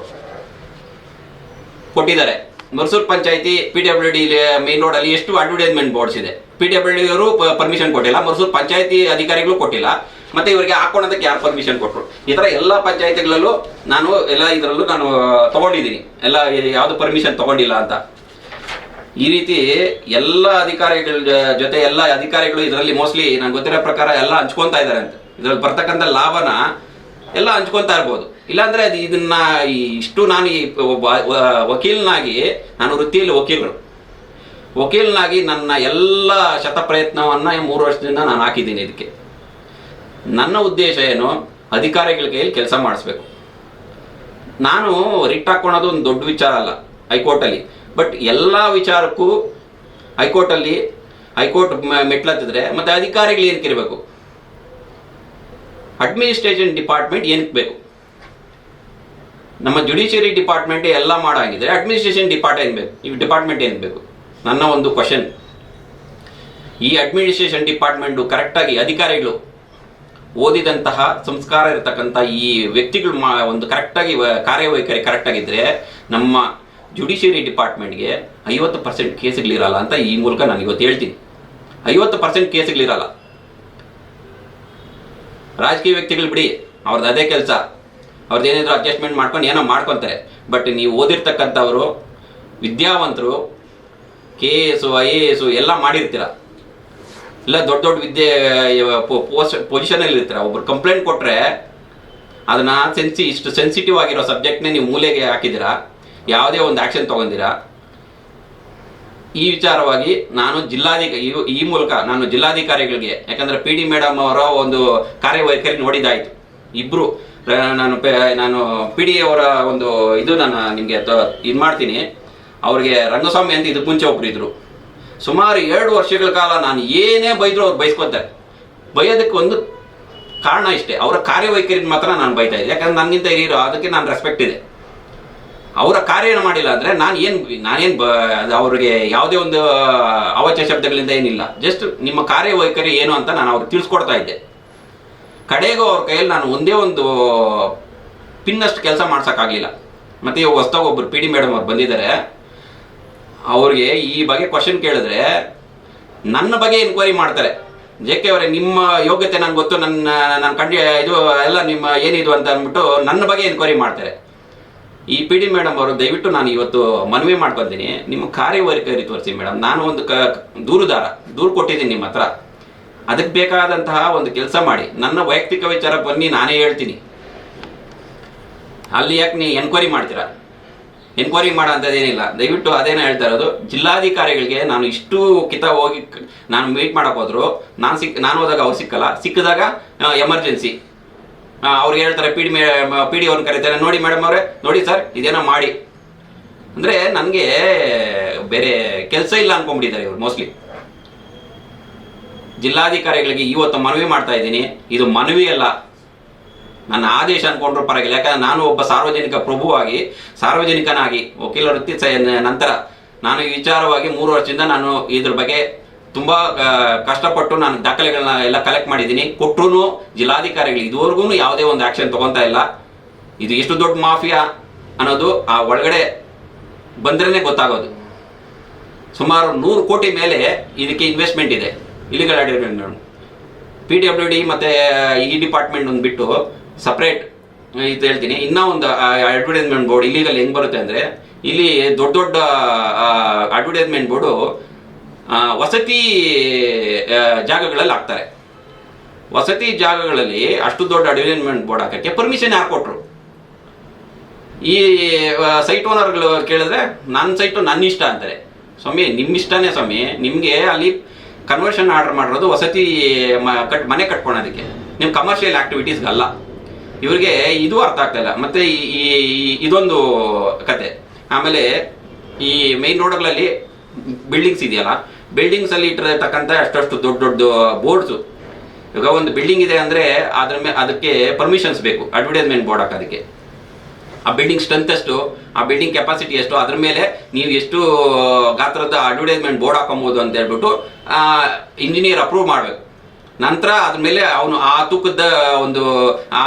S1: ಕೊಟ್ಟಿದ್ದಾರೆ. ಮುರ್ಸೂರು ಪಂಚಾಯತಿ PWD ಮೇನ್ ರೋಡಲ್ಲಿ ಎಷ್ಟು ಅಡ್ವರ್ಟೈಸ್ಮೆಂಟ್ ಬೋರ್ಡ್ಸ್ ಇದೆ. PWD ಅವರು ಪರ್ಮಿಷನ್ ಕೊಟ್ಟಿಲ್ಲ, ಮುರ್ಸೂರು ಪಂಚಾಯತಿ ಅಧಿಕಾರಿಗಳು ಕೊಟ್ಟಿಲ್ಲ, ಮತ್ತೆ ಇವರಿಗೆ ಹಾಕೊಳ್ಳೋದಕ್ಕೆ ಯಾರು ಪರ್ಮಿಷನ್ ಕೊಟ್ಟರು? ಈ ಥರ ಎಲ್ಲ ಪಂಚಾಯತಿಗಳಲ್ಲೂ ನಾನು ಇದರಲ್ಲೂ ನಾನು ತಗೊಂಡಿದ್ದೀನಿ, ಎಲ್ಲ ಯಾವುದು ಪರ್ಮಿಷನ್ ತಗೊಂಡಿಲ್ಲ ಅಂತ. ಈ ರೀತಿ ಎಲ್ಲ ಅಧಿಕಾರಿಗಳ ಜೊತೆ ಎಲ್ಲ ಅಧಿಕಾರಿಗಳು ಇದರಲ್ಲಿ ಮೋಸ್ಟ್ಲಿ ನಂಗೆ ಗೊತ್ತಿರೋ ಪ್ರಕಾರ ಎಲ್ಲ ಹಂಚ್ಕೊತಾ ಇದ್ದಾರೆ ಅಂತ. ಇದರಲ್ಲಿ ಬರ್ತಕ್ಕಂಥ ಲಾಭನ ಎಲ್ಲ ಹಂಚ್ಕೊತಾ ಇರ್ಬೋದು. ಇಲ್ಲಾಂದರೆ ಇದನ್ನ ಇಷ್ಟು ನಾನು ಈ ವಕೀಲನಾಗಿ, ನಾನು ವೃತ್ತಿಯಲ್ಲಿ ವಕೀಲನಾಗಿ ನನ್ನ ಎಲ್ಲ ಶತಪ್ರಯತ್ನವನ್ನು 3 ವರ್ಷದಿಂದ ನಾನು ಹಾಕಿದ್ದೀನಿ ಇದಕ್ಕೆ. ನನ್ನ ಉದ್ದೇಶ ಏನು? ಅಧಿಕಾರಿಗಳ ಕೈಯಲ್ಲಿ ಕೆಲಸ ಮಾಡಿಸ್ಬೇಕು. ನಾನು ರಿಟ್ ಹಾಕ್ಕೊಳೋದು ಒಂದು ದೊಡ್ಡ ವಿಚಾರ ಅಲ್ಲ ಹೈಕೋರ್ಟಲ್ಲಿ. ಬಟ್ ಎಲ್ಲ ವಿಚಾರಕ್ಕೂ ಹೈಕೋರ್ಟ್ ಮೆಟ್ಲತ್ತಿದ್ರೆ ಮತ್ತೆ ಅಧಿಕಾರಿಗಳು ಏನಕ್ಕೆ ಇರಬೇಕು? ಅಡ್ಮಿನಿಸ್ಟ್ರೇಷನ್ ಡಿಪಾರ್ಟ್ಮೆಂಟ್ ಏನಕ್ಕೆ ಬೇಕು? ನಮ್ಮ ಜುಡಿಷಿಯರಿ ಡಿಪಾರ್ಟ್ಮೆಂಟ್ ಎಲ್ಲ ಮಾಡಾಗಿದ್ರೆ ಅಡ್ಮಿನಿಸ್ಟ್ರೇಷನ್ ಡಿಪಾರ್ಟ್ಮೆಂಟ್ ಏನು ಬೇಕು? ನನ್ನ ಒಂದು ಕ್ವಶನ್. ಈ ಅಡ್ಮಿನಿಸ್ಟ್ರೇಷನ್ ಡಿಪಾರ್ಟ್ಮೆಂಟು ಕರೆಕ್ಟಾಗಿ ಅಧಿಕಾರಿಗಳು ಓದಿದಂತಹ ಸಂಸ್ಕಾರ ಇರತಕ್ಕಂಥ ಈ ವ್ಯಕ್ತಿಗಳು ಒಂದು ಕರೆಕ್ಟಾಗಿ ಕಾರ್ಯವೈಖರಿ ಕರೆಕ್ಟಾಗಿದ್ದರೆ ನಮ್ಮ ಜುಡಿಷಿಯರಿ ಡಿಪಾರ್ಟ್ಮೆಂಟ್ಗೆ 50% ಕೇಸುಗಳಿರಲ್ಲ ಅಂತ ಈ ಮೂಲಕ ನಾನು ಇವತ್ತು ಹೇಳ್ತೀನಿ. 50% ಕೇಸುಗಳಿರಲ್ಲ. ರಾಜಕೀಯ ವ್ಯಕ್ತಿಗಳು ಬಿಡಿ, ಅವ್ರದ್ದು ಅದೇ ಕೆಲಸ, ಅವ್ರದ್ದು ಏನಿದ್ರು ಅಡ್ಜಸ್ಟ್ಮೆಂಟ್ ಮಾಡ್ಕೊಂಡು ಏನೋ ಮಾಡ್ಕೊತಾರೆ. ಬಟ್ ನೀವು ಓದಿರ್ತಕ್ಕಂಥವರು, ವಿದ್ಯಾವಂತರು, KS IAS ಎಲ್ಲ ಮಾಡಿರ್ತೀರ, ಇಲ್ಲ ದೊಡ್ಡ ವಿದ್ಯೆ ಪೊಸಿಷನಲ್ಲಿ ಇರ್ತೀರ. ಒಬ್ರು ಕಂಪ್ಲೇಂಟ್ ಕೊಟ್ಟರೆ ಅದನ್ನು ಇಷ್ಟು ಸೆನ್ಸಿಟಿವ್ ಆಗಿರೋ ಸಬ್ಜೆಕ್ಟ್ನೇ ನೀವು ಮೂಲೆಗೆ ಹಾಕಿದ್ದೀರಾ, ಯಾವುದೇ ಒಂದು ಆ್ಯಕ್ಷನ್ ತೊಗೊಂಡಿರಾ. ಈ ವಿಚಾರವಾಗಿ ನಾನು ಈ ಮೂಲಕ ನಾನು ಜಿಲ್ಲಾಧಿಕಾರಿಗಳಿಗೆ, ಯಾಕಂದರೆ PD ಮೇಡಮ್ ಅವರ ಒಂದು ಕಾರ್ಯವೈಖರಿ ನೋಡಿದ್ದಾಯಿತು. ಇಬ್ಬರು ನಾನು PD ಅವರ ಒಂದು ನಾನು ನಿಮಗೆ ಇದು ಮಾಡ್ತೀನಿ. ಅವ್ರಿಗೆ ರಂಗಸ್ವಾಮಿ ಅಂತ ಇದಕ್ಕೆ ಮುಂಚೆ ಒಬ್ರು ಇದ್ರು. ಸುಮಾರು 2 ವರ್ಷಗಳ ಕಾಲ ನಾನು ಏನೇ ಬೈದ್ರು ಅವ್ರು ಬೈಸ್ಕೊತಾರೆ. ಬೈಯೋದಕ್ಕೆ ಒಂದು ಕಾರಣ ಇಷ್ಟೇ, ಅವರ ಕಾರ್ಯವೈಖರಿನ ಮಾತ್ರ ನಾನು ಬೈತಾ ಇದ್ದೆ. ಯಾಕಂದ್ರೆ ನನಗಿಂತ ಹಿರಿಯರು, ಅದಕ್ಕೆ ನಾನು ರೆಸ್ಪೆಕ್ಟ್ ಇದೆ. ಅವರ ಕಾರ್ಯ ಏನು ಮಾಡಿಲ್ಲ ಅಂದರೆ ನಾನೇನು ಅವ್ರಿಗೆ ಯಾವುದೇ ಒಂದು ಅವಾಚ್ಯ ಶಬ್ದಗಳಿಂದ ಏನಿಲ್ಲ. ಜಸ್ಟ್ ನಿಮ್ಮ ಕಾರ್ಯವೈಖರಿ ಏನು ಅಂತ ನಾನು ಅವ್ರಿಗೆ ತಿಳಿಸ್ಕೊಡ್ತಾ ಇದ್ದೆ. ಕಡೆಗೂ ಅವ್ರ ಕೈಯಲ್ಲಿ ನಾನು ಒಂದೇ ಒಂದು ಪಿನ್ನಷ್ಟು ಕೆಲಸ ಮಾಡ್ಸೋಕ್ಕಾಗಲಿಲ್ಲ. ಮತ್ತು ಇವಾಗ ಹೊಸ್ದಾಗಿ ಒಬ್ಬರು PD ಮೇಡಮ್ ಅವ್ರು ಬಂದಿದ್ದಾರೆ. ಅವ್ರಿಗೆ ಈ ಬಗ್ಗೆ ಕ್ವಶನ್ ಕೇಳಿದ್ರೆ ನನ್ನ ಬಗ್ಗೆ ಎನ್ಕ್ವೈರಿ ಮಾಡ್ತಾರೆ. JK ಅವರೇ, ನಿಮ್ಮ ಯೋಗ್ಯತೆ ನನಗೆ ಗೊತ್ತು, ನನ್ನ ಇದು ಎಲ್ಲ ನಿಮ್ಮ ಏನಿದು ಅಂತ ಅಂದ್ಬಿಟ್ಟು ನನ್ನ ಬಗ್ಗೆ ಎನ್ಕ್ವೈರಿ ಮಾಡ್ತಾರೆ. ಈ PD ಮೇಡಮ್ ಅವರು ದಯವಿಟ್ಟು ನಾನು ಇವತ್ತು ಮನವಿ ಮಾಡ್ಕೊತೀನಿ, ನಿಮ್ಮ ಕಾರ್ಯವೈಖರಿ ತೋರಿಸಿ ಮೇಡಮ್. ನಾನು ಒಂದು ದೂರು ಕೊಟ್ಟಿದ್ದೀನಿ ನಿಮ್ಮ ಹತ್ರ, ಅದಕ್ಕೆ ಬೇಕಾದಂತಹ ಒಂದು ಕೆಲಸ ಮಾಡಿ. ನನ್ನ ವೈಯಕ್ತಿಕ ವಿಚಾರ ಬನ್ನಿ, ನಾನೇ ಹೇಳ್ತೀನಿ. ಅಲ್ಲಿ ಯಾಕೆ ನೀವು ಎನ್ಕ್ವೈರಿ ಮಾಡ್ತೀರಾ? ಎನ್ಕ್ವೈರಿ ಮಾಡೋ ಅಂಥದ್ದೇನಿಲ್ಲ. ದಯವಿಟ್ಟು ಅದೇನೋ ಹೇಳ್ತಾ ಇರೋದು. ಜಿಲ್ಲಾಧಿಕಾರಿಗಳಿಗೆ ನಾನು ಇಷ್ಟು ಹೋಗಿ ನಾನು ಮೀಟ್ ಮಾಡೋಕೆ ಹೋದ್ರು, ನಾನು ಹೋದಾಗ ಅವ್ರು ಸಿಕ್ಕಲ್ಲ, ಸಿಕ್ಕಿದಾಗ ಎಮರ್ಜೆನ್ಸಿ ಅವ್ರಿಗೆ ಹೇಳ್ತಾರೆ, PD ಅವ್ರನ್ನ ಕರೀತಾರೆ, ನೋಡಿ ಮೇಡಮ್ ಅವರೇ, ನೋಡಿ ಸರ್ ಇದೇನೋ ಮಾಡಿ ಅಂದರೆ ನನಗೆ ಬೇರೆ ಕೆಲಸ ಇಲ್ಲ ಅಂದ್ಕೊಂಡ್ಬಿಟ್ಟಿದ್ದಾರೆ ಇವರು ಮೋಸ್ಟ್ಲಿ. ಜಿಲ್ಲಾಧಿಕಾರಿಗಳಿಗೆ ಇವತ್ತು ಮನವಿ ಮಾಡ್ತಾ ಇದ್ದೀನಿ. ಇದು ಮನವಿ ಅಲ್ಲ, ನನ್ನ ಆದೇಶ ಅಂದ್ಕೊಂಡ್ರು ಪರವಾಗಿಲ್ಲ. ಯಾಕಂದರೆ ನಾನು ಒಬ್ಬ ಸಾರ್ವಜನಿಕನಾಗಿ ವಕೀಲ ವೃತ್ತಿ ನಂತರ ನಾನು ಈ ವಿಚಾರವಾಗಿ 3 ವರ್ಷದಿಂದ ನಾನು ಇದ್ರ ಬಗ್ಗೆ ತುಂಬ ಕಷ್ಟಪಟ್ಟು ನಾನು ದಾಖಲೆಗಳನ್ನ ಎಲ್ಲ ಕಲೆಕ್ಟ್ ಮಾಡಿದ್ದೀನಿ. ಕೊಟ್ಟರು ಜಿಲ್ಲಾಧಿಕಾರಿಗಳು ಇದುವರೆಗೂ ಯಾವುದೇ ಒಂದು ಆ್ಯಕ್ಷನ್ ತೊಗೊತಾ ಇಲ್ಲ. ಇದು ಎಷ್ಟು ದೊಡ್ಡ ಮಾಫಿಯಾ ಅನ್ನೋದು ಆ ಒಳಗಡೆ ಬಂದ್ರೇ ಗೊತ್ತಾಗೋದು. ಸುಮಾರು 100 ಕೋಟಿ ಮೇಲೆ ಇದಕ್ಕೆ ಇನ್ವೆಸ್ಟ್ಮೆಂಟ್ ಇದೆ. ಇಲ್ಲಿಗಲ್ ಅಡ್ವರ್ಟೈಸ್ಮೆಂಟ್ PWD ಮತ್ತು ಈ ಡಿಪಾರ್ಟ್ಮೆಂಟ್ ಒಂದು ಬಿಟ್ಟು ಸಪ್ರೇಟ್ ಇದು ಹೇಳ್ತೀನಿ. ಇನ್ನೂ ಒಂದು ಅಡ್ವರ್ಟೈಸ್ಮೆಂಟ್ ಬೋರ್ಡ್ ಇಲ್ಲಿಗಲ್ ಹೆಂಗೆ ಬರುತ್ತೆ ಅಂದರೆ, ಇಲ್ಲಿ ದೊಡ್ಡ ಅಡ್ವರ್ಟೈಸ್ಮೆಂಟ್ ಬೋರ್ಡು ವಸತಿ ಜಾಗಗಳಲ್ಲಿ ಹಾಕ್ತಾರೆ. ವಸತಿ ಜಾಗಗಳಲ್ಲಿ ಅಷ್ಟು ದೊಡ್ಡ ಅಡ್ವರ್ಟೈಸ್ಮೆಂಟ್ ಬೋರ್ಡ್ ಹಾಕೋಕ್ಕೆ ಪರ್ಮಿಷನ್ ಯಾರು ಕೊಟ್ಟರು? ಈ ಸೈಟ್ ಓನರ್ಗಳು ಕೇಳಿದ್ರೆ ನನ್ನ ಸೈಟು ನನ್ನ ಇಷ್ಟ ಅಂತಾರೆ. ಸ್ವಾಮಿ, ನಿಮ್ಮ ಇಷ್ಟನೇ ಸ್ವಾಮಿ. ನಿಮಗೆ ಅಲ್ಲಿ ಕನ್ವರ್ಷನ್ ಆರ್ಡರ್ ಮಾಡಿರೋದು ವಸತಿ ಮನೆ ಕಟ್ಕೊಳೋದಕ್ಕೆ, ನಿಮ್ಮ ಕಮರ್ಷಿಯಲ್ ಆ್ಯಕ್ಟಿವಿಟೀಸ್ಗಲ್ಲ. ಇವ್ರಿಗೆ ಇದು ಅರ್ಥ ಆಗ್ತಾಯಿಲ್ಲ. ಮತ್ತು ಇದೊಂದು ಕತೆ. ಆಮೇಲೆ ಈ ಮೇನ್ ರೋಡ್ಗಳಲ್ಲಿ ಬಿಲ್ಡಿಂಗ್ಸ್ ಇದೆಯಲ್ಲ, ಬಿಲ್ಡಿಂಗ್ಸಲ್ಲಿ ಇಟ್ಟಿರತಕ್ಕಂಥ ಅಷ್ಟು ದೊಡ್ಡ ಬೋರ್ಡ್ಸು. ಇವಾಗ ಒಂದು ಬಿಲ್ಡಿಂಗ್ ಇದೆ ಅಂದರೆ ಅದಕ್ಕೆ ಪರ್ಮಿಷನ್ಸ್ ಬೇಕು ಅಡ್ವರ್ಟೈಸ್ಮೆಂಟ್ ಬೋರ್ಡ್ ಹಾಕೋದಕ್ಕೆ. ಆ ಬಿಲ್ಡಿಂಗ್ ಸ್ಟ್ರೆಂತ್ ಎಷ್ಟು, ಆ ಬಿಲ್ಡಿಂಗ್ ಕೆಪಾಸಿಟಿ ಎಷ್ಟು, ಅದ್ರ ಮೇಲೆ ನೀವು ಎಷ್ಟು ಗಾತ್ರದ ಅಡ್ವರ್ಟೈಸ್ಮೆಂಟ್ ಬೋರ್ಡ್ ಹಾಕೊಬೋದು ಅಂತ ಹೇಳ್ಬಿಟ್ಟು ಇಂಜಿನಿಯರ್ ಅಪ್ರೂವ್ ಮಾಡಬೇಕು. ನಂತರ ಅದ್ರ ಮೇಲೆ ಅವನು ಆ ತೂಕದ ಒಂದು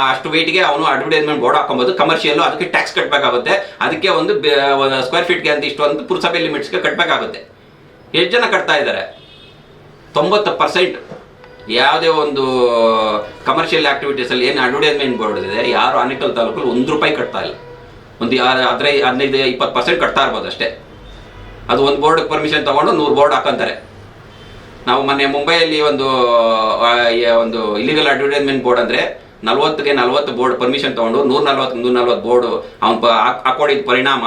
S1: ಅಷ್ಟು ವೆಯ್ಟ್ಗೆ ಅವನು ಅಡ್ವರ್ಟೈಸ್ಮೆಂಟ್ ಬೋರ್ಡ್ ಹಾಕೊಬೋದು. ಕಮರ್ಷಿಯಲ್ ಅದಕ್ಕೆ ಟ್ಯಾಕ್ಸ್ ಕಟ್ಟಬೇಕಾಗುತ್ತೆ, ಅದಕ್ಕೆ ಒಂದು ಸ್ಕ್ವೇರ್ ಫೀಟ್ಗೆ ಅಂತ ಇಷ್ಟು ಒಂದು ಪುರಸಭೆ ಲಿಮಿಟ್ಸ್ಗೆ ಕಟ್ಟಬೇಕಾಗುತ್ತೆ. ಎಷ್ಟು ಜನ ಕಟ್ತಾ ಇದ್ದಾರೆ? 90% ಯಾವುದೇ ಒಂದು ಕಮರ್ಷಿಯಲ್ ಆಕ್ಟಿವಿಟೀಸಲ್ಲಿ ಏನು ಅಡ್ವರ್ಟೈಸ್ಮೆಂಟ್ ಬೋರ್ಡ್ ಇದೆ ಯಾರು ಆನೇಕಲ್ ತಾಲೂಕಲ್ಲಿ ₹1 ಕಟ್ತಾ ಇಲ್ಲ. ಒಂದು 15-20% ಕಟ್ತಾ ಇರ್ಬೋದು ಅಷ್ಟೇ. ಅದು ಒಂದು ಬೋರ್ಡ್ ಪರ್ಮಿಷನ್ ತೊಗೊಂಡು 100 ಬೋರ್ಡ್ ಹಾಕೊಂತಾರೆ. ನಾವು ಮೊನ್ನೆ ಮುಂಬೈಯಲ್ಲಿ ಒಂದು ಇಲಿಗಲ್ ಅಡ್ವರ್ಟೈಸ್ಮೆಂಟ್ ಬೋರ್ಡ್ ಅಂದರೆ 40 ಬೋರ್ಡ್ ಪರ್ಮಿಷನ್ ತೊಗೊಂಡು 140 ಬೋರ್ಡ್ ಅವನು ಹಾಕೊಂಡಿದ್ದ ಪರಿಣಾಮ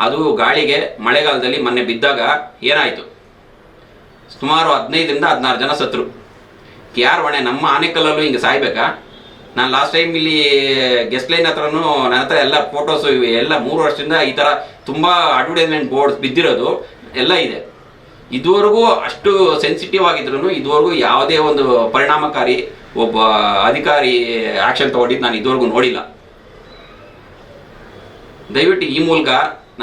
S1: ಅದು ಗಾಳಿಗೆ ಮಳೆಗಾಲದಲ್ಲಿ ಮೊನ್ನೆ ಬಿದ್ದಾಗ ಏನಾಯಿತು, ಸುಮಾರು 15-16 ಜನ ಸತ್ರು. ಯಾರು ಹೊಣೆ? ನಮ್ಮ ಆನೇಕಲ್ಲಲ್ಲೂ ಹಿಂಗೆ ಸಾಯ್ಬೇಕಾ? ನಾನು ಲಾಸ್ಟ್ ಟೈಮ್ ಇಲ್ಲಿ ಗೆಸ್ಟ್ ಲೈನ್ ಹತ್ರನೂ ನನ್ನ ಹತ್ರ ಎಲ್ಲ ಫೋಟೋಸು ಇವೆ. ಎಲ್ಲ 3 ವರ್ಷದಿಂದ ಈ ಥರ ತುಂಬ ಅಡ್ವರ್ಟೈಸ್ಮೆಂಟ್ ಬೋರ್ಡ್ಸ್ ಬಿದ್ದಿರೋದು ಎಲ್ಲ ಇದೆ. ಇದುವರೆಗೂ ಅಷ್ಟು ಸೆನ್ಸಿಟಿವ್ ಆಗಿದ್ರು ಇದುವರೆಗೂ ಯಾವುದೇ ಒಂದು ಪರಿಣಾಮಕಾರಿ ಒಬ್ಬ ಅಧಿಕಾರಿ ಆ್ಯಕ್ಷನ್ ತೊಗೊಂಡಿದ್ದು ನಾನು ಇದುವರೆಗೂ ನೋಡಿಲ್ಲ. ದಯವಿಟ್ಟು ಈ ಮೂಲಕ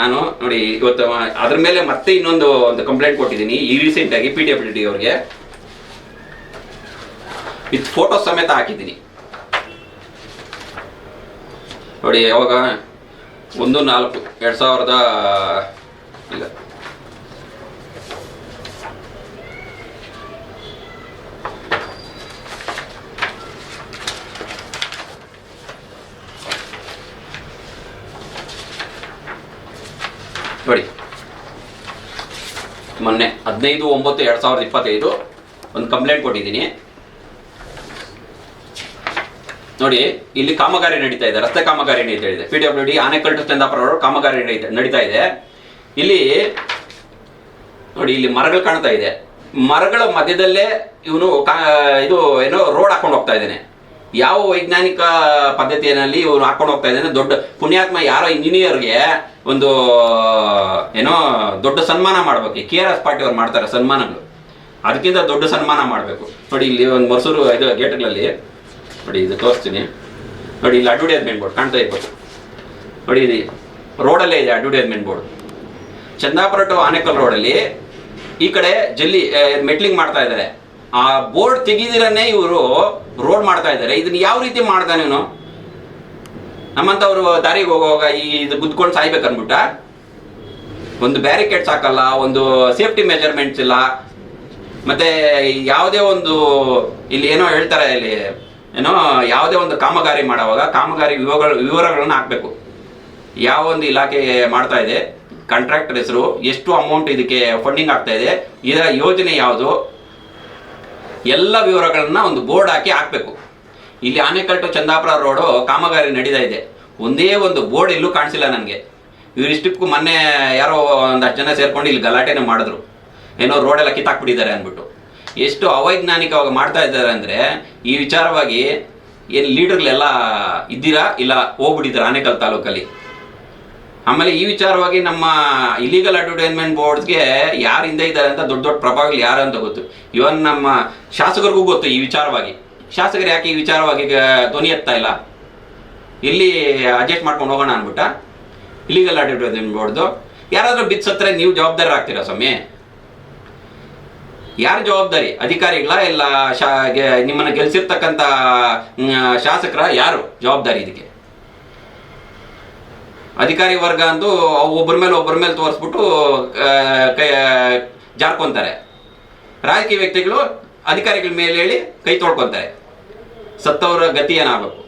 S1: ನಾನು ನೋಡಿ ಇವತ್ತು ಅದ್ರ ಮೇಲೆ ಮತ್ತೆ ಇನ್ನೊಂದು ಕಂಪ್ಲೇಂಟ್ ಕೊಟ್ಟಿದ್ದೀನಿ ಈ ರೀಸೆಂಟಾಗಿ PWD ಅವ್ರಿಗೆ ವಿತ್ ಫೋಟೋ ಸಮೇತ ಹಾಕಿದ್ದೀನಿ ನೋಡಿ. ಯಾವಾಗ 1/4/2000 ಇಲ್ಲ ನೋಡಿ, ಮೊನ್ನೆ 15/9/2025 ಒಂದು ಕಂಪ್ಲೇಂಟ್ ಕೊಟ್ಟಿದ್ದೀನಿ ನೋಡಿ. ಇಲ್ಲಿ ಕಾಮಗಾರಿ ನಡೀತಾ ಇದೆ, ರಸ್ತೆ ಕಾಮಗಾರಿ ನಡೀತಾ ಇದೆ. PWD Anekal to Chandapura road ಕಾಮಗಾರಿ ನಡೀತಾ ಇದೆ. ಇಲ್ಲಿ ನೋಡಿ, ಇಲ್ಲಿ ಮರಗಳು ಕಾಣ್ತಾ ಇದೆ. ಮರಗಳ ಮಧ್ಯದಲ್ಲೇ ಇವನು ಇದು ಏನೋ ರೋಡ್ ಹಾಕೊಂಡು ಹೋಗ್ತಾ ಇದ್ದಾನೆ. ಯಾವ ವೈಜ್ಞಾನಿಕ ಪದ್ಧತಿಯಲ್ಲಿ ಇವ್ರು ಹಾಕೊಂಡು ಹೋಗ್ತಾ ಇದ್ದಾನೆ? ದೊಡ್ಡ ಪುಣ್ಯಾತ್ಮ ಯಾರೋ ಇಂಜಿನಿಯರ್ಗೆ ಒಂದು ಏನೋ ದೊಡ್ಡ ಸನ್ಮಾನ ಮಾಡ್ಬೇಕು. KRS ಪಾರ್ಟಿ ಅವ್ರು ಮಾಡ್ತಾರೆ ಸನ್ಮಾನಗಳು, ಅದಕ್ಕಿಂತ ದೊಡ್ಡ ಸನ್ಮಾನ ಮಾಡಬೇಕು. ನೋಡಿ ಇಲ್ಲಿ ಒಂದು ಮರ್ಸೂರು ಇದು ಗೇಟ್ಗಳಲ್ಲಿ ನೋಡಿ, ಇದು ತೋರಿಸ್ತೀನಿ ನೋಡಿ. ಇಲ್ಲಿ ಅಡ್ವರ್ಟೈಸ್ಮೆಂಟ್ ಬೋರ್ಡ್ ಕಾಣ್ತಾ ಇರ್ಬೇಕು ನೋಡಿ, ಇದು ರೋಡಲ್ಲೇ ಇದೆ advertisement board. Chandapura to Anekal ರೋಡಲ್ಲಿ ಈ ಕಡೆ ಜಲ್ಲಿ ಮೆಟ್ಲಿಂಗ್ ಮಾಡ್ತಾ ಇದ್ದಾರೆ. ಆ ಬೋರ್ಡ್ ತೆಗಿದಿರನ್ನೇ ಇವರು ರೋಡ್ ಮಾಡ್ತಾ ಇದ್ದಾರೆ. ಇದನ್ನ ಯಾವ ರೀತಿ ಮಾಡ್ತಾನೆ ಇವನು? ನಮ್ಮಂಥವ್ರು ದಾರಿಗೆ ಹೋಗುವಾಗ ಇದು ಗುದ್ಕೊಂಡು ಸಾಯ್ಬೇಕು ಅನ್ಬಿಟ್ಟ. ಒಂದು ಬ್ಯಾರಿಕೇಡ್ಸ್ ಹಾಕಲ್ಲ, ಒಂದು ಸೇಫ್ಟಿ ಮೆಜರ್ಮೆಂಟ್ಸ್ ಇಲ್ಲ. ಮತ್ತೆ ಯಾವುದೇ ಒಂದು ಇಲ್ಲಿ ಏನೋ ಹೇಳ್ತಾರೆ, ಇಲ್ಲಿ ಏನೋ ಯಾವುದೇ ಒಂದು ಕಾಮಗಾರಿ ಮಾಡುವಾಗ ಕಾಮಗಾರಿ ವಿವರಗಳನ್ನು ಹಾಕಬೇಕು. ಯಾವ ಒಂದು ಇಲಾಖೆ ಮಾಡ್ತಾ ಇದೆ, ಕಾಂಟ್ರಾಕ್ಟರ್ ಹೆಸರು, ಎಷ್ಟು ಅಮೌಂಟ್ ಇದಕ್ಕೆ ಫಂಡಿಂಗ್ ಆಗ್ತಾ ಇದೆ, ಇದರ ಯೋಜನೆ ಯಾವುದು, ಎಲ್ಲ ವಿವರಗಳನ್ನ ಒಂದು ಬೋರ್ಡ್ ಹಾಕಬೇಕು. ಇಲ್ಲಿ ಆನೇಕಲ್ ಟು ಚಂದಾಪುರ ರೋಡು ಕಾಮಗಾರಿ ನಡೀತಾ ಇದೆ. ಒಂದೇ ಒಂದು ಬೋರ್ಡ್ ಎಲ್ಲೂ ಕಾಣಿಸಿಲ್ಲ ನನಗೆ. ಇವರಿಷ್ಟಕ್ಕೂ ಮೊನ್ನೆ ಯಾರೋ ಒಂದಷ್ಟು ಜನ ಸೇರ್ಕೊಂಡು ಇಲ್ಲಿ ಗಲಾಟೆನೇ ಮಾಡಿದ್ರು, ಏನೋ ರೋಡೆಲ್ಲ ಕಿತ್ತಾಕ್ಬಿಟ್ಟಿದ್ದಾರೆ ಅಂದ್ಬಿಟ್ಟು. ಎಷ್ಟು ಅವೈಜ್ಞಾನಿಕವಾಗಿ ಮಾಡ್ತಾ ಇದ್ದಾರೆ ಅಂದರೆ, ಈ ವಿಚಾರವಾಗಿ ಏನು ಲೀಡರ್ಗಳೆಲ್ಲ ಇದ್ದೀರಾ ಇಲ್ಲ ಹೋಗ್ಬಿಟ್ಟಿದ್ದಾರೆ ಆನೇಕಲ್ ತಾಲೂಕಲ್ಲಿ. ಆಮೇಲೆ ಈ ವಿಚಾರವಾಗಿ ನಮ್ಮ ಇಲಿಗಲ್ ಅಡ್ವರ್ಟೈಸ್ಮೆಂಟ್ ಬೋರ್ಡ್ಸ್ಗೆ ಯಾರು ಹಿಂದೆ ಇದ್ದಾರೆ ಅಂತ ದೊಡ್ಡ ದೊಡ್ಡ ಪ್ರಭಾವಗಳು ಯಾರು ಅಂತ ಗೊತ್ತು. ಇವನ್ ನಮ್ಮ ಶಾಸಕರಿಗೂ ಗೊತ್ತು ಈ ವಿಚಾರವಾಗಿ. ಶಾಸಕರು ಯಾಕೆ ಈ ವಿಚಾರವಾಗಿ ಧ್ವನಿ ಎತ್ತಾ ಇಲ್ಲ? ಇಲ್ಲಿ ಅಡ್ಜಸ್ಟ್ ಮಾಡ್ಕೊಂಡು ಹೋಗೋಣ ಅಂದ್ಬಿಟ್ಟ ಇಲಿಗಲ್ ಅಡ್ವರ್ಟೈಸ್ಮೆಂಟ್ ಬೋರ್ಡ್ದು. ಯಾರಾದರೂ ಬಿತ್ಸತ್ರೆ ನೀವು ಜವಾಬ್ದಾರರಾಗ್ತೀರಾ ಸ್ವಾಮಿ? ಯಾರು ಜವಾಬ್ದಾರಿ? ಅಧಿಕಾರಿಗಳ ಇಲ್ಲ ನಿಮ್ಮನ್ನು ಗೆಲ್ಸಿರ್ತಕ್ಕಂಥ ಶಾಸಕರ? ಯಾರು ಜವಾಬ್ದಾರಿ ಇದಕ್ಕೆ? ಅಧಿಕಾರಿ ವರ್ಗ ಅಂತೂ ಒಬ್ಬರ ಮೇಲೆ ತೋರಿಸ್ಬಿಟ್ಟು ಜಾರ್ಕೊಂತಾರೆ. ರಾಜಕೀಯ ವ್ಯಕ್ತಿಗಳು ಅಧಿಕಾರಿಗಳ ಮೇಲೆ ಹೇಳಿ ಕೈ ತೊಳ್ಕೊತಾರೆ. ಸತ್ತವರ ಗತಿ ಏನಾಗಬೇಕು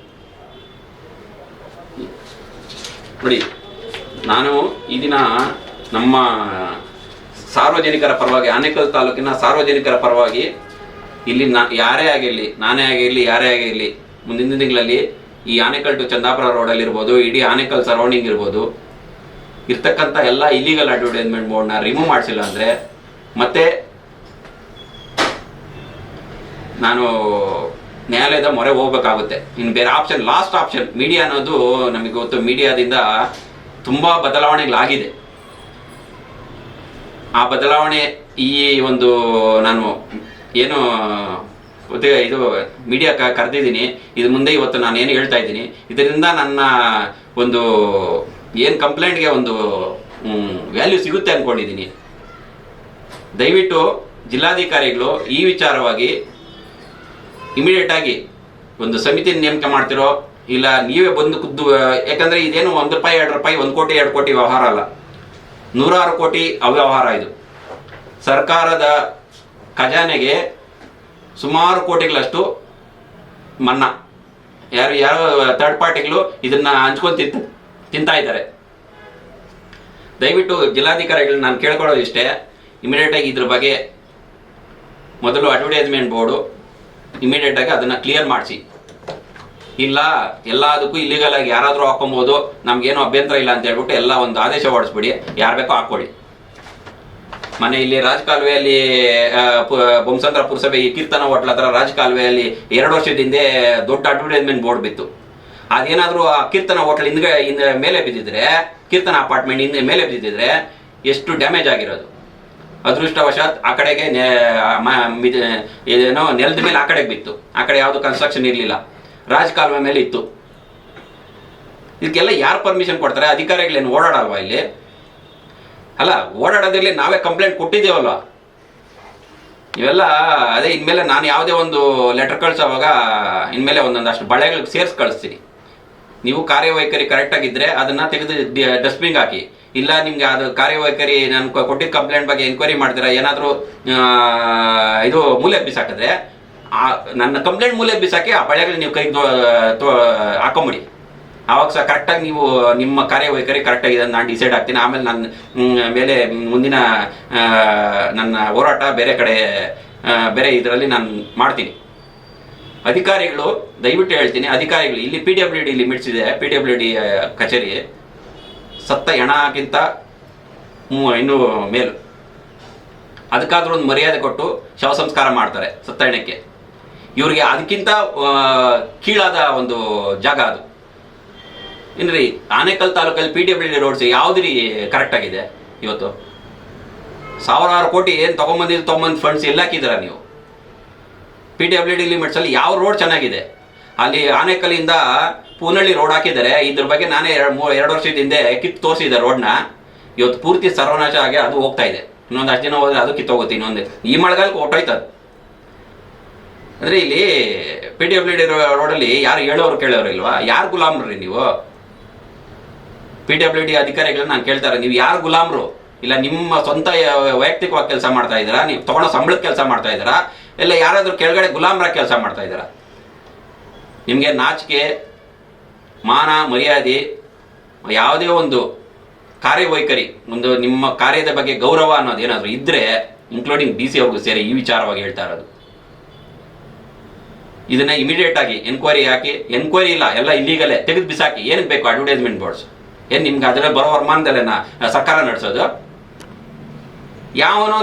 S1: ನೋಡಿ. ನಾನು ಈ ದಿನ ನಮ್ಮ ಸಾರ್ವಜನಿಕರ ಪರವಾಗಿ, ಆನೇಕಲ್ ತಾಲೂಕಿನ ಸಾರ್ವಜನಿಕರ ಪರವಾಗಿ ಇಲ್ಲಿ ಯಾರೇ ಆಗಿರಲಿ, ನಾನೇ ಆಗಿರಲಿ, ಯಾರೇ ಆಗಿರಲಿ, ಮುಂದಿನ ತಿಂಗಳಲ್ಲಿ ಈ ಆನೇಕಲ್ ಟು ಚಂದಾಪುರ ರೋಡಲ್ಲಿ ಇರ್ಬೋದು, ಇಡೀ ಆನೇಕಲ್ ಸರೌಂಡಿಂಗ್ ಇರ್ಬೋದು, ಇರ್ತಕ್ಕಂಥ ಎಲ್ಲ ಇಲಿಗಲ್ ಅಡ್ವರ್ಟೈಸ್ಮೆಂಟ್ ಬೋರ್ಡ್ನ ರಿಮೂವ್ ಮಾಡಿಸಿಲ್ಲ ಅಂದರೆ ಮತ್ತೆ ನಾನು ನ್ಯಾಯಾಲಯದ ಮೊರೆ ಹೋಗ್ಬೇಕಾಗುತ್ತೆ. ಇನ್ನು ಬೇರೆ ಆಪ್ಷನ್, ಲಾಸ್ಟ್ ಆಪ್ಷನ್ ಮೀಡಿಯಾ ಅನ್ನೋದು ನಮಗೆ ಗೊತ್ತು. ಮೀಡಿಯಾದಿಂದ ತುಂಬ ಬದಲಾವಣೆಗಳಾಗಿದೆ. ಆ ಬದಲಾವಣೆ ಈ ಒಂದು ನಾನು ಏನು ಇದು ಮೀಡಿಯಾ ಕರೆದಿದ್ದೀನಿ, ಇದು ಮುಂದೆ ಇವತ್ತು ನಾನು ಏನು ಹೇಳ್ತಾ ಇದ್ದೀನಿ, ಇದರಿಂದ ನನ್ನ ಒಂದು ಏನು ಕಂಪ್ಲೇಂಟ್ಗೆ ಒಂದು ವ್ಯಾಲ್ಯೂ ಸಿಗುತ್ತೆ ಅಂದ್ಕೊಂಡಿದ್ದೀನಿ. ದಯವಿಟ್ಟು ಜಿಲ್ಲಾಧಿಕಾರಿಗಳು ಈ ವಿಚಾರವಾಗಿ ಇಮಿಡಿಯೇಟಾಗಿ ಒಂದು ಸಮಿತಿ ನೇಮಕ ಮಾಡ್ತಿರೋ, ಇಲ್ಲ ನೀವೇ ಬಂದು ಖುದ್ದು, ಯಾಕಂದರೆ ಇದೇನು ₹1, ₹2, 1 ಕೋಟಿ 2 ಕೋಟಿ ವ್ಯವಹಾರ ಅಲ್ಲ, 100 ಕೋಟಿ ಅವ್ಯವಹಾರ. ಇದು ಸರ್ಕಾರದ ಖಜಾನೆಗೆ ಸುಮಾರು ಕೋಟಿಗಳಷ್ಟು ಮನ್ನಾ. ಯಾರೋ ಥರ್ಡ್ ಪಾರ್ಟಿಗಳು ಇದನ್ನು ಹಂಚ್ಕೊಂಡು ತಿಂತಾ ಇದ್ದಾರೆ. ದಯವಿಟ್ಟು ಜಿಲ್ಲಾಧಿಕಾರಿಗಳನ್ನ ನಾನು ಕೇಳ್ಕೊಳ್ಳೋದು ಇಷ್ಟೇ, ಇಮಿಡಿಯೇಟಾಗಿ ಇದ್ರ ಬಗ್ಗೆ ಮೊದಲು ಅಡ್ವರ್ಟೈಸ್ಮೆಂಟ್ ಬೋರ್ಡು ಇಮಿಡಿಯೇಟಾಗಿ ಅದನ್ನು ಕ್ಲಿಯರ್ ಮಾಡಿಸಿ. ಇಲ್ಲ ಎಲ್ಲದಕ್ಕೂ ಇಲ್ಲಿಗಲ್ ಆಗಿ ಯಾರಾದರೂ ಹಾಕೊಬೋದು, ನಮಗೇನು ಅಭ್ಯಂತರ ಇಲ್ಲ ಅಂತ ಹೇಳ್ಬಿಟ್ಟು ಎಲ್ಲ ಒಂದು ಆದೇಶ ಹೊಡಿಸ್ಬಿಡಿ, ಯಾರು ಬೇಕೋ ಹಾಕ್ಕೊಳ್ಳಿ. ಮನೆ ಇಲ್ಲಿ ರಾಜಕಾಲುವೆಯಲ್ಲಿ ಬೊಮ್ಮಸಂದ್ರ ಪುರಸಭೆ ಈ ಕೀರ್ತನ ಹೋಟ್ಲ ಹತ್ರ ರಾಜಕಾಲುವೆಯಲ್ಲಿ 2 ವರ್ಷದ ಹಿಂದೆ ದೊಡ್ಡ ಅಡ್ವರ್ಟೈಸ್ಮೆಂಟ್ ಬೋರ್ಡ್ ಬಿತ್ತು. ಅದೇನಾದರೂ ಆ ಕೀರ್ತನ ಹೋಟ್ಲ್ ಹಿಂದೆ ಮೇಲೆ ಬಿದ್ದಿದ್ರೆ, ಕೀರ್ತನ ಅಪಾರ್ಟ್ಮೆಂಟ್ ಹಿಂದೆ ಮೇಲೆ ಬಿದ್ದಿದ್ರೆ ಎಷ್ಟು ಡ್ಯಾಮೇಜ್ ಆಗಿರೋದು. ಅದೃಷ್ಟವಶಾತ್ ಆ ಕಡೆಗೆ ಏನೋ ನೆಲದ ಮೇಲೆ ಆ ಕಡೆಗೆ ಬಿತ್ತು, ಆ ಕಡೆ ಯಾವುದು ಕನ್ಸ್ಟ್ರಕ್ಷನ್ ಇರಲಿಲ್ಲ, ರಾಜಕಾಲುವೆ ಮೇಲೆ ಇತ್ತು. ಇದಕ್ಕೆಲ್ಲ ಯಾರು ಪರ್ಮಿಷನ್ ಕೊಡ್ತಾರೆ? ಅಧಿಕಾರಿಗಳೇನು ಓಡಾಡಲ್ವಾ ಇಲ್ಲಿ? ಅಲ್ಲ, ಓಡಾಡೋದಿರಲಿ, ನಾವೇ ಕಂಪ್ಲೇಂಟ್ ಕೊಟ್ಟಿದ್ದೇವಲ್ವ. ಇವೆಲ್ಲ ಅದೇ ಇನ್ಮೇಲೆ ನಾನು ಯಾವುದೇ ಒಂದು ಲೆಟರ್ ಕಳಿಸೋವಾಗ ಇನ್ಮೇಲೆ ಒಂದೊಂದಷ್ಟು ಬಳೆಗಳಿಗೆ ಸೇರಿಸಿ ಕಳಿಸ್ತೀನಿ. ನೀವು ಕಾರ್ಯವೈಖರಿ ಕರೆಕ್ಟಾಗಿದ್ದರೆ ಅದನ್ನು ತೆಗೆದು ಡಸ್ಟ್ಬಿನ್ಗೆ ಹಾಕಿ. ಇಲ್ಲ ನಿಮಗೆ ಅದು ಕಾರ್ಯವೈಖರಿ ನಾನು ಕೊಟ್ಟಿದ್ದ ಕಂಪ್ಲೇಂಟ್ ಬಗ್ಗೆ ಎಂಕ್ವೈರಿ ಮಾಡ್ತೀರಾ, ಏನಾದರೂ ಇದು ಮೂಲೆ ಬಿಸಾಕಿದ್ರೆ ನನ್ನ ಕಂಪ್ಲೇಂಟ್ ಮೂಲೆ ಬಿಸಾಕಿ ಆ ಬಳೆಗಳು ನೀವು ಕೈಗೆ ಹಾಕೊಂಬಿಡಿ. ಆವಾಗ ಸಹ ಕರೆಕ್ಟಾಗಿ ನೀವು ನಿಮ್ಮ ಕಾರ್ಯವೈಖರಿ ಕರೆಕ್ಟಾಗಿದೆ ಅಂತ ನಾನು ಡಿಸೈಡ್ ಆಗ್ತೀನಿ. ಆಮೇಲೆ ನನ್ನ ಮೇಲೆ ಮುಂದಿನ ನನ್ನ ಹೋರಾಟ ಬೇರೆ ಇದರಲ್ಲಿ ನಾನು ಮಾಡ್ತೀನಿ. ಅಧಿಕಾರಿಗಳು ದಯವಿಟ್ಟು ಹೇಳ್ತೀನಿ, ಅಧಿಕಾರಿಗಳು ಇಲ್ಲಿ PWD ಲಿಮಿಟ್ಸ್ ಇದೆ, PWD ಕಚೇರಿ ಸತ್ತ ಹೆಣಕ್ಕಿಂತ ಇನ್ನೂ ಮೇಲು. ಅದಕ್ಕಾದ್ರೂ ಒಂದು ಮರ್ಯಾದೆ ಕೊಟ್ಟು ಶವ ಸಂಸ್ಕಾರ ಮಾಡ್ತಾರೆ ಸತ್ತ ಹೆಣಕ್ಕೆ. ಇವ್ರಿಗೆ ಅದಕ್ಕಿಂತ ಕೀಳಾದ ಒಂದು ಜಾಗ ಅದು. ಇನ್ರಿ ಆನೇಕಲ್ ತಾಲೂಕಲ್ಲಿ PWD ರೋಡ್ಸ್ ಯಾವುದ್ರಿ ಕರೆಕ್ಟಾಗಿದೆ? ಇವತ್ತು ಸಾವಿರಾರು ಕೋಟಿ ಏನು ತೊಗೊಂಬಂದು ಫಂಡ್ಸ್ ಎಲ್ಲ ಹಾಕಿದ್ದೀರ ನೀವು? PWD ಲಿಮಿಟ್ಸಲ್ಲಿ ಯಾವ ರೋಡ್ ಚೆನ್ನಾಗಿದೆ? ಅಲ್ಲಿ ಆನೇಕಲ್ಲಿಂದ ಪೂನಳ್ಳಿ ರೋಡ್ ಹಾಕಿದ್ದಾರೆ. ಇದ್ರ ಬಗ್ಗೆ ನಾನೇ 2 ವರ್ಷದ ಹಿಂದೆ ಕಿತ್ತು ತೋರಿಸಿದೆ ರೋಡ್ನ. ಇವತ್ತು ಪೂರ್ತಿ ಸರ್ವನಾಶ ಆಗಿ ಅದು ಹೋಗ್ತಾ ಇದೆ. ಇನ್ನೊಂದು 10 ದಿನ ಹೋದರೆ ಅದು ಕಿತ್ತೋಗುತ್ತೆ. ಇನ್ನೊಂದು ಈ ಮಳೆಗಾಲಕ್ಕೆ ಹೊಟ್ಟೋಯ್ತದೆ. ಅಂದರೆ ಇಲ್ಲಿ PWD ರೋಡಲ್ಲಿ ಯಾರು ಹೇಳೋರು ಕೇಳೋರು ಇಲ್ವಾ? ಯಾರು ಗುಲಾಮ್ರಿ ನೀವು? PWD ಅಧಿಕಾರಿಗಳನ್ನ ನಾನು ಕೇಳ್ತಾರೆ, ನೀವು ಯಾರು ಗುಲಾಮ್ರು? ಇಲ್ಲ ನಿಮ್ಮ ಸ್ವಂತ ವೈಯಕ್ತಿಕವಾಗಿ ಕೆಲಸ ಮಾಡ್ತಾ ಇದ್ದೀರಾ? ನೀವು ತೊಗೊಳೋ ಸಂಬಳಕ್ಕೆ ಕೆಲಸ ಮಾಡ್ತಾ ಇದ್ದೀರಾ? ಇಲ್ಲ ಯಾರಾದರೂ ಕೆಳಗಡೆ ಗುಲಾಮ್ರಾಗಿ ಕೆಲಸ ಮಾಡ್ತಾ ಇದ್ದೀರಾ? ನಿಮಗೆ ನಾಚಿಕೆ, ಮಾನ, ಮರ್ಯಾದೆ, ಯಾವುದೇ ಒಂದು ಕಾರ್ಯವೈಖರಿ, ಒಂದು ನಿಮ್ಮ ಕಾರ್ಯದ ಬಗ್ಗೆ ಗೌರವ ಅನ್ನೋದು ಏನಾದರೂ ಇದ್ದರೆ, ಇನ್ಕ್ಲೂಡಿಂಗ್ DC ಅವ್ರಿಗೂ ಸೇರಿ ಈ ವಿಚಾರವಾಗಿ ಹೇಳ್ತಾ ಇರೋದು. ಇದನ್ನ ಇಮಿಡಿಯೇಟ್ ಆಗಿ ಎನ್ಕ್ವೈರಿ ಹಾಕಿ, ಎನ್ಕ್ವೈರಿ ಇಲ್ಲ ಎಲ್ಲ ಇಲ್ಲಿಗಲೇ ತೆಗೆದು ಬಿಸಾಕಿ. ಏನಕ್ಕೆ ಬೇಕು ಅಡ್ವರ್ಟೈಸ್ಮೆಂಟ್ ಬೋರ್ಡ್ಸ್? ಏನು ನಿಮ್ಗೆ ಅದರಲ್ಲಿ ಬರೋ ವರಮಾನದಲ್ಲೇನ ಸರ್ಕಾರ ನಡೆಸೋದು? ಯಾವನೋ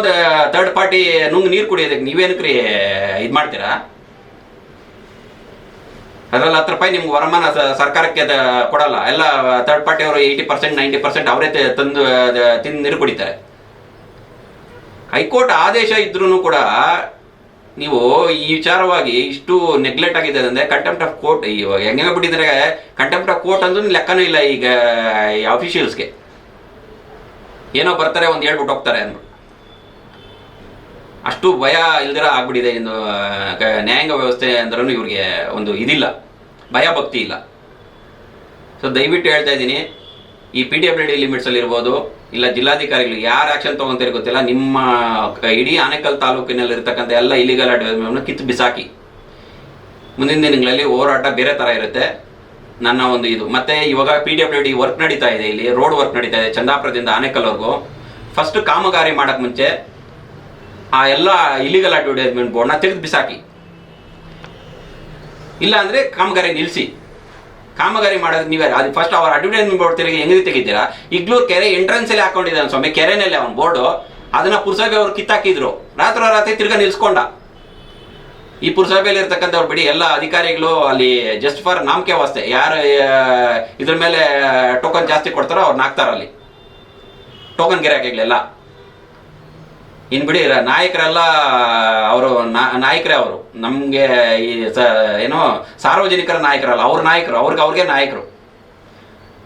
S1: ಥರ್ಡ್ ಪಾರ್ಟಿ ನುಂಗ್ ನೀರು ಕುಡಿಯೋದಕ್ಕೆ ನೀವೇನಕ್ರಿ ಇದು ಮಾಡ್ತೀರಾ? ಅದರಲ್ಲಿ ₹10 ನಿಮ್ಗೆ ವರಮಾನ ಸರ್ಕಾರಕ್ಕೆ ಕೊಡಲ್ಲ. ಎಲ್ಲ ಥರ್ಡ್ ಪಾರ್ಟಿ ಅವರು 80% 90% ಅವರೇ ತಿಂದು ನೀರು ಕುಡಿತಾರೆ. ಹೈಕೋರ್ಟ್ ಆದೇಶ ಇದ್ರೂ ಕೂಡ ನೀವು ಈ ವಿಚಾರವಾಗಿ ಇಷ್ಟು ನೆಗ್ಲೆಕ್ಟ್ ಆಗಿದೆ ಅಂದರೆ ಕಂಟೆಂಪ್ಟ್ ಆಫ್ ಕೋರ್ಟ್. ಇವಾಗ ಹೆಂಗೆ ಬಿಟ್ಟಿದ್ರೆ ಕಂಟೆಂಪ್ಟ್ ಆಫ್ ಕೋರ್ಟ್ ಅಂದ್ರೂ ಲೆಕ್ಕನೂ ಇಲ್ಲ ಈಗ ಆಫೀಷಿಯಲ್ಸ್ಗೆ. ಏನೋ ಬರ್ತಾರೆ, ಒಂದು ಹೇಳ್ಬಿಟ್ಟು ಹೋಗ್ತಾರೆ ಅಂದ್ಬಿಟ್ಟು ಅಷ್ಟು ಭಯ ಇಲ್ದಿರ ಆಗ್ಬಿಟ್ಟಿದೆ ಇನ್ನು ನ್ಯಾಯಾಂಗ ವ್ಯವಸ್ಥೆ ಅಂದ್ರೂ ಇವ್ರಿಗೆ ಒಂದು ಇದಿಲ್ಲ, ಭಯ ಭಕ್ತಿ ಇಲ್ಲ. ಸೊ ದಯವಿಟ್ಟು ಹೇಳ್ತಾ ಇದ್ದೀನಿ, ಈ PWD ಲಿಮಿಟ್ಸಲ್ಲಿ ಇರ್ಬೋದು, ಇಲ್ಲ ಜಿಲ್ಲಾಧಿಕಾರಿಗಳು ಯಾರು ಆ್ಯಕ್ಷನ್ ತೊಗೊತಾರೆ ಗೊತ್ತಿಲ್ಲ, ನಿಮ್ಮ ಇಡೀ ಆನೇಕಲ್ ತಾಲೂಕಿನಲ್ಲಿರ್ತಕ್ಕಂಥ ಎಲ್ಲ ಇಲ್ಲಿಗಲ್ ಅಡ್ವರ್ಟೈಸ್ಮೆಂಟ್ನ ಕಿತ್ತು ಬಿಸಾಕಿ. ಮುಂದಿನ ದಿನಗಳಲ್ಲಿ ಹೋರಾಟ ಬೇರೆ ಥರ ಇರುತ್ತೆ. ನನ್ನ ಒಂದು ಇದು ಮತ್ತೆ ಇವಾಗ PWD ವರ್ಕ್ ನಡೀತಾ ಇದೆ, ಇಲ್ಲಿ ರೋಡ್ ವರ್ಕ್ ನಡೀತಾ ಇದೆ ಚಂದಾಪುರದಿಂದ ಆನೇಕಲ್ವರೆಗೂ. ಫಸ್ಟ್ ಕಾಮಗಾರಿ ಮಾಡೋಕ್ಕೆ ಮುಂಚೆ ಆ ಎಲ್ಲ ಇಲ್ಲಿಗಲ್ ಅಡ್ವರ್ಟೈಸ್ಮೆಂಟ್ ಬೋರ್ಡ್ನ ತೆಗೆದು ಬಿಸಾಕಿ. ಇಲ್ಲ ಅಂದರೆ ಕಾಮಗಾರಿ ನಿಲ್ಲಿಸಿ. ಕಾಮಗಾರಿ ಮಾಡೋದು ನೀವೇ ಅದು ಫಸ್ಟ್ ಅವ್ರ ಅಡ್ವರ್ಟೈಸ್ಮೆಂಟ್ ಬೋರ್ಡ್ ತಿರುಗಿ ಹೆಂಗೆ ತೆಗಿದ್ದೀರಾ? ಇಗ್ಲೂರು ಕೆರೆ ಎಂಟ್ರೆನ್ಸಲ್ಲಿ ಹಾಕೊಂಡಿದ್ದಾನೆ ಸ್ವಾಮಿ, ಕೆರೆನಲ್ಲಿ ಅವ್ನ ಬೋರ್ಡು. ಅದನ್ನು ಪುರಸಭೆ ಅವರು ಕಿತ್ತಾಕಿದ್ರು, ರಾತ್ರಿ ತಿರ್ಗಾ ನಿಲ್ಸ್ಕೊಂಡ. ಈ ಪುರಸಭೆಯಲ್ಲಿ ಇರ್ತಕ್ಕಂಥವ್ರು ಬಿಡಿ, ಎಲ್ಲ ಅಧಿಕಾರಿಗಳು ಅಲ್ಲಿ ಜಸ್ಟ್ ಫಾರ್ ನಾಮಕೆ ವಾಸ್ತೆ ಯಾರು ಇದ್ರ ಮೇಲೆ ಟೋಕನ್ ಜಾಸ್ತಿ ಕೊಡ್ತಾರೋ ಅವ್ರನ್ನ ಹಾಕ್ತಾರಲ್ಲಿ, ಟೋಕನ್ ಗಿರಾಕಿಗಳೆಲ್ಲ. ಇನ್ನು ಬಿಡಿ ನಾಯಕರೆಲ್ಲ ಅವರು ನಾಯಕರೇ. ಅವರು ನಮಗೆ ಈ ಏನೋ ಸಾರ್ವಜನಿಕರ ನಾಯಕರಲ್ಲ, ಅವ್ರ ನಾಯಕರು, ಅವ್ರಿಗೆ ನಾಯಕರು.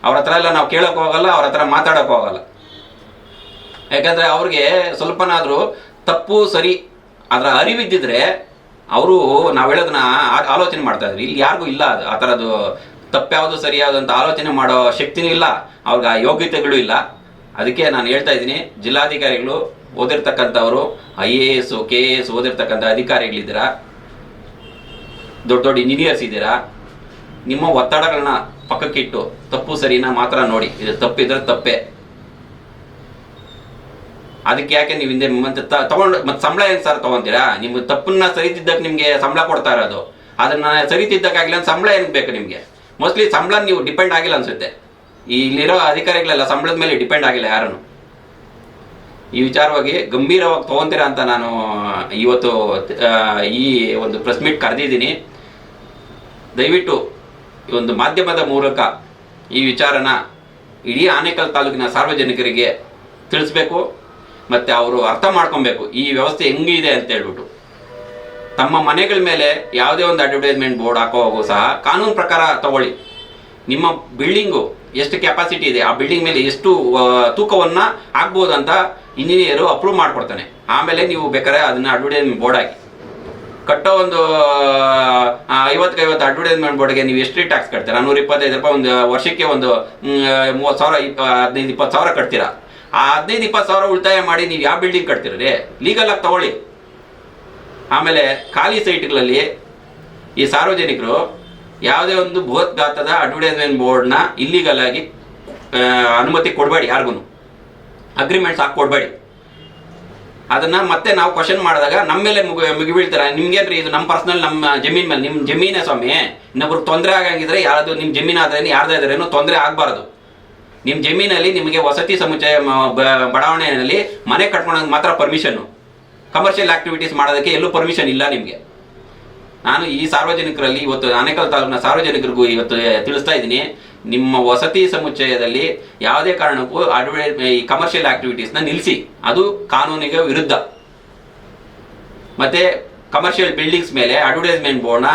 S1: ಅವ್ರ ಹತ್ರ ಎಲ್ಲ ನಾವು ಕೇಳೋಕೆ ಹೋಗಲ್ಲ, ಅವ್ರ ಹತ್ರ ಮಾತಾಡೋಕೆ ಹೋಗಲ್ಲ. ಯಾಕಂದರೆ ಅವ್ರಿಗೆ ಸ್ವಲ್ಪನಾದರೂ ತಪ್ಪು ಸರಿ ಅದರ ಅರಿವಿದ್ದಿದ್ರೆ ಅವರು ನಾವು ಹೇಳೋದನ್ನ ಆಲೋಚನೆ ಮಾಡ್ತಾ ಇದ್ವಿ. ಇಲ್ಲಿ ಯಾರಿಗೂ ಇಲ್ಲ ಅದು ಆ ಥರದ್ದು ತಪ್ಪ್ಯಾವುದು ಸರಿಯಾದ ಅಂತ ಆಲೋಚನೆ ಮಾಡೋ ಶಕ್ತಿನೂ ಇಲ್ಲ, ಅವ್ರಿಗೆ ಆ ಯೋಗ್ಯತೆಗಳು ಇಲ್ಲ. ಅದಕ್ಕೆ ನಾನು ಹೇಳ್ತಾ ಇದ್ದೀನಿ, ಜಿಲ್ಲಾಧಿಕಾರಿಗಳು ಓದಿರ್ತಕ್ಕಂಥವರು IAS KAS ಓದಿರ್ತಕ್ಕಂಥ ಅಧಿಕಾರಿಗಳಿದ್ದೀರಾ, ದೊಡ್ಡ ದೊಡ್ಡ ಇಂಜಿನಿಯರ್ಸ್ ಇದ್ದೀರಾ. ನಿಮ್ಮ ಒತ್ತಡಗಳನ್ನ ಪಕ್ಕಕ್ಕಿಟ್ಟು ತಪ್ಪು ಸರಿನ ಮಾತ್ರ ನೋಡಿ. ಇದು ತಪ್ಪಿದ್ರೆ ತಪ್ಪೇ. ಅದಕ್ಕೆ ಯಾಕೆ ನೀವು ಹಿಂದೆ ಮತ್ತೆ ತಗೊಂಡು ಮತ್ತೆ ಸಂಬಳ ಏನು ಸರ್ ತೊಗೊತೀರಾ? ನಿಮ್ಮ ತಪ್ಪನ್ನ ಸರಿತಿದ್ದಕ್ಕೆ ನಿಮಗೆ ಸಂಬಳ ಕೊಡ್ತಾ ಇರೋದು. ಅದನ್ನ ಸರಿತಿದ್ದಕ್ಕಾಗಿಲ್ಲ ಅಂತ ಸಂಬಳ ಏನಕ್ಕೆ ಬೇಕು ನಿಮಗೆ? ಮೋಸ್ಟ್ಲಿ ಸಂಬಳ ನೀವು ಡಿಪೆಂಡ್ ಆಗಿಲ್ಲ ಅನ್ಸುತ್ತೆ. ಇಲ್ಲಿರೋ ಅಧಿಕಾರಿಗಳೆಲ್ಲ ಸಂಬಳದ ಮೇಲೆ ಡಿಪೆಂಡ್ ಆಗಿಲ್ಲ ಯಾರೂ. ಈ ವಿಚಾರವಾಗಿ ಗಂಭೀರವಾಗಿ ತೊಗೊತೀರಾ ಅಂತ ನಾನು ಇವತ್ತು ಈ ಒಂದು ಪ್ರೆಸ್ ಮೀಟ್ ಕರೆದಿದ್ದೀನಿ. ದಯವಿಟ್ಟು ಈ ಒಂದು ಮಾಧ್ಯಮದ ಮೂಲಕ ಈ ವಿಚಾರನ ಇಡೀ ಆನೇಕಲ್ ತಾಲೂಕಿನ ಸಾರ್ವಜನಿಕರಿಗೆ ತಿಳಿಸ್ಬೇಕು, ಮತ್ತು ಅವರು ಅರ್ಥ ಮಾಡ್ಕೊಬೇಕು ಈ ವ್ಯವಸ್ಥೆ ಹೆಂಗಿದೆ ಅಂತ ಹೇಳ್ಬಿಟ್ಟು. ತಮ್ಮ ಮನೆಗಳ ಮೇಲೆ ಯಾವುದೇ ಒಂದು ಅಡ್ವರ್ಟೈಸ್ಮೆಂಟ್ ಬೋರ್ಡ್ ಹಾಕೋವಾಗೂ ಸಹ ಕಾನೂನು ಪ್ರಕಾರ ತಗೊಳ್ಳಿ. ನಿಮ್ಮ ಬಿಲ್ಡಿಂಗು ಎಷ್ಟು ಕೆಪಾಸಿಟಿ ಇದೆ, ಆ ಬಿಲ್ಡಿಂಗ್ ಮೇಲೆ ಎಷ್ಟು ತೂಕವನ್ನು ಹಾಕ್ಬೋದು ಅಂತ ಇಂಜಿನಿಯರು ಅಪ್ರೂವ್ ಮಾಡಿಕೊಡ್ತಾನೆ. ಆಮೇಲೆ ನೀವು ಬೇಕಾದ್ರೆ ಅದನ್ನು ಅಡ್ವರ್ಟೈಸ್ಮೆಂಟ್ ಬೋರ್ಡ್ ಹಾಕಿ. ಕಟ್ಟೋ ಒಂದು 50 ಅಡ್ವರ್ಟೈಸ್ಮೆಂಟ್ ಬೋರ್ಡ್ಗೆ ನೀವು ಎಷ್ಟು ಟ್ಯಾಕ್ಸ್ ಕಟ್ತೀರಾ? 125 ರೂಪಾಯಿ ಒಂದು ವರ್ಷಕ್ಕೆ, ಒಂದು 30,000 15-20 ಸಾವಿರ ಕಟ್ತೀರಾ. ಆ 15-20 ಸಾವಿರ ಉಳಿತಾಯ ಮಾಡಿ ನೀವು ಯಾವ ಬಿಲ್ಡಿಂಗ್ ಕಟ್ತೀರಿ? ಲೀಗಲ್ ಆಗಿ ತಗೊಳ್ಳಿ. ಆಮೇಲೆ ಖಾಲಿ ಸೈಟ್ಗಳಲ್ಲಿ ಈ ಸಾರ್ವಜನಿಕರು ಯಾವುದೇ ಒಂದು ಬೃಹತ್ಗಾತ್ರದ ಅಡ್ವರ್ಟೈಸ್ಮೆಂಟ್ ಬೋರ್ಡ್ನ ಇಲ್ಲಿಗಲ್ ಆಗಿ ಅನುಮತಿ ಕೊಡಬೇಡಿ. ಯಾರಿಗೂ ಅಗ್ರಿಮೆಂಟ್ಸ್ ಹಾಕಿ ಕೊಡಬೇಡಿ. ಅದನ್ನು ಮತ್ತೆ ನಾವು ಕ್ವಶನ್ ಮಾಡಿದಾಗ ನಮ್ಮ ಮೇಲೆ ಮುಗಿಬೀಳ್ತಾರೆ. ನಿಮ್ಗೇನ್ರಿ ಇದು ನಮ್ಮ ಪರ್ಸನಲ್, ನಮ್ಮ ಜಮೀನ್ ಮೇಲೆ. ನಿಮ್ಮ ಜಮೀನೇ ಸ್ವಾಮಿ, ಇನ್ನೊಬ್ರಿಗೆ ತೊಂದರೆ ಆಗಂಗಿದ್ರೆ ಯಾವುದು ನಿಮ್ಮ ಜಮೀನು ಆದ್ರೇನು ಯಾರ್ದಾದ್ರೇನು ತೊಂದರೆ ಆಗಬಾರ್ದು. ನಿಮ್ಮ ಜಮೀನಲ್ಲಿ ನಿಮಗೆ ವಸತಿ ಸಮುಚ್ಚಯ ಬಡಾವಣೆಯಲ್ಲಿ ಮನೆ ಕಟ್ಕೊಳೋದು ಮಾತ್ರ ಪರ್ಮಿಷನ್ನು. ಕಮರ್ಷಿಯಲ್ ಆಕ್ಟಿವಿಟೀಸ್ ಮಾಡೋದಕ್ಕೆ ಎಲ್ಲೂ ಪರ್ಮಿಷನ್ ಇಲ್ಲ ನಿಮಗೆ. ನಾನು ಈ ಸಾರ್ವಜನಿಕರಲ್ಲಿ ಇವತ್ತು ಆನೇಕಲ್ ತಾಲೂಕಿನ ಸಾರ್ವಜನಿಕರಿಗೂ ಇವತ್ತು ತಿಳಿಸ್ತಾ ಇದ್ದೀನಿ, ನಿಮ್ಮ ವಸತಿ ಸಮುಚ್ಚಯದಲ್ಲಿ ಯಾವುದೇ ಕಾರಣಕ್ಕೂ ಈ ಕಮರ್ಷಿಯಲ್ ಆಕ್ಟಿವಿಟೀಸ್ನ ನಿಲ್ಲಿಸಿ. ಅದು ಕಾನೂನಿಗೆ ವಿರುದ್ಧ. ಮತ್ತು ಕಮರ್ಷಿಯಲ್ ಬಿಲ್ಡಿಂಗ್ಸ್ ಮೇಲೆ ಅಡ್ವರ್ಟೈಸ್ಮೆಂಟ್ ಬೋರ್ಡ್ನ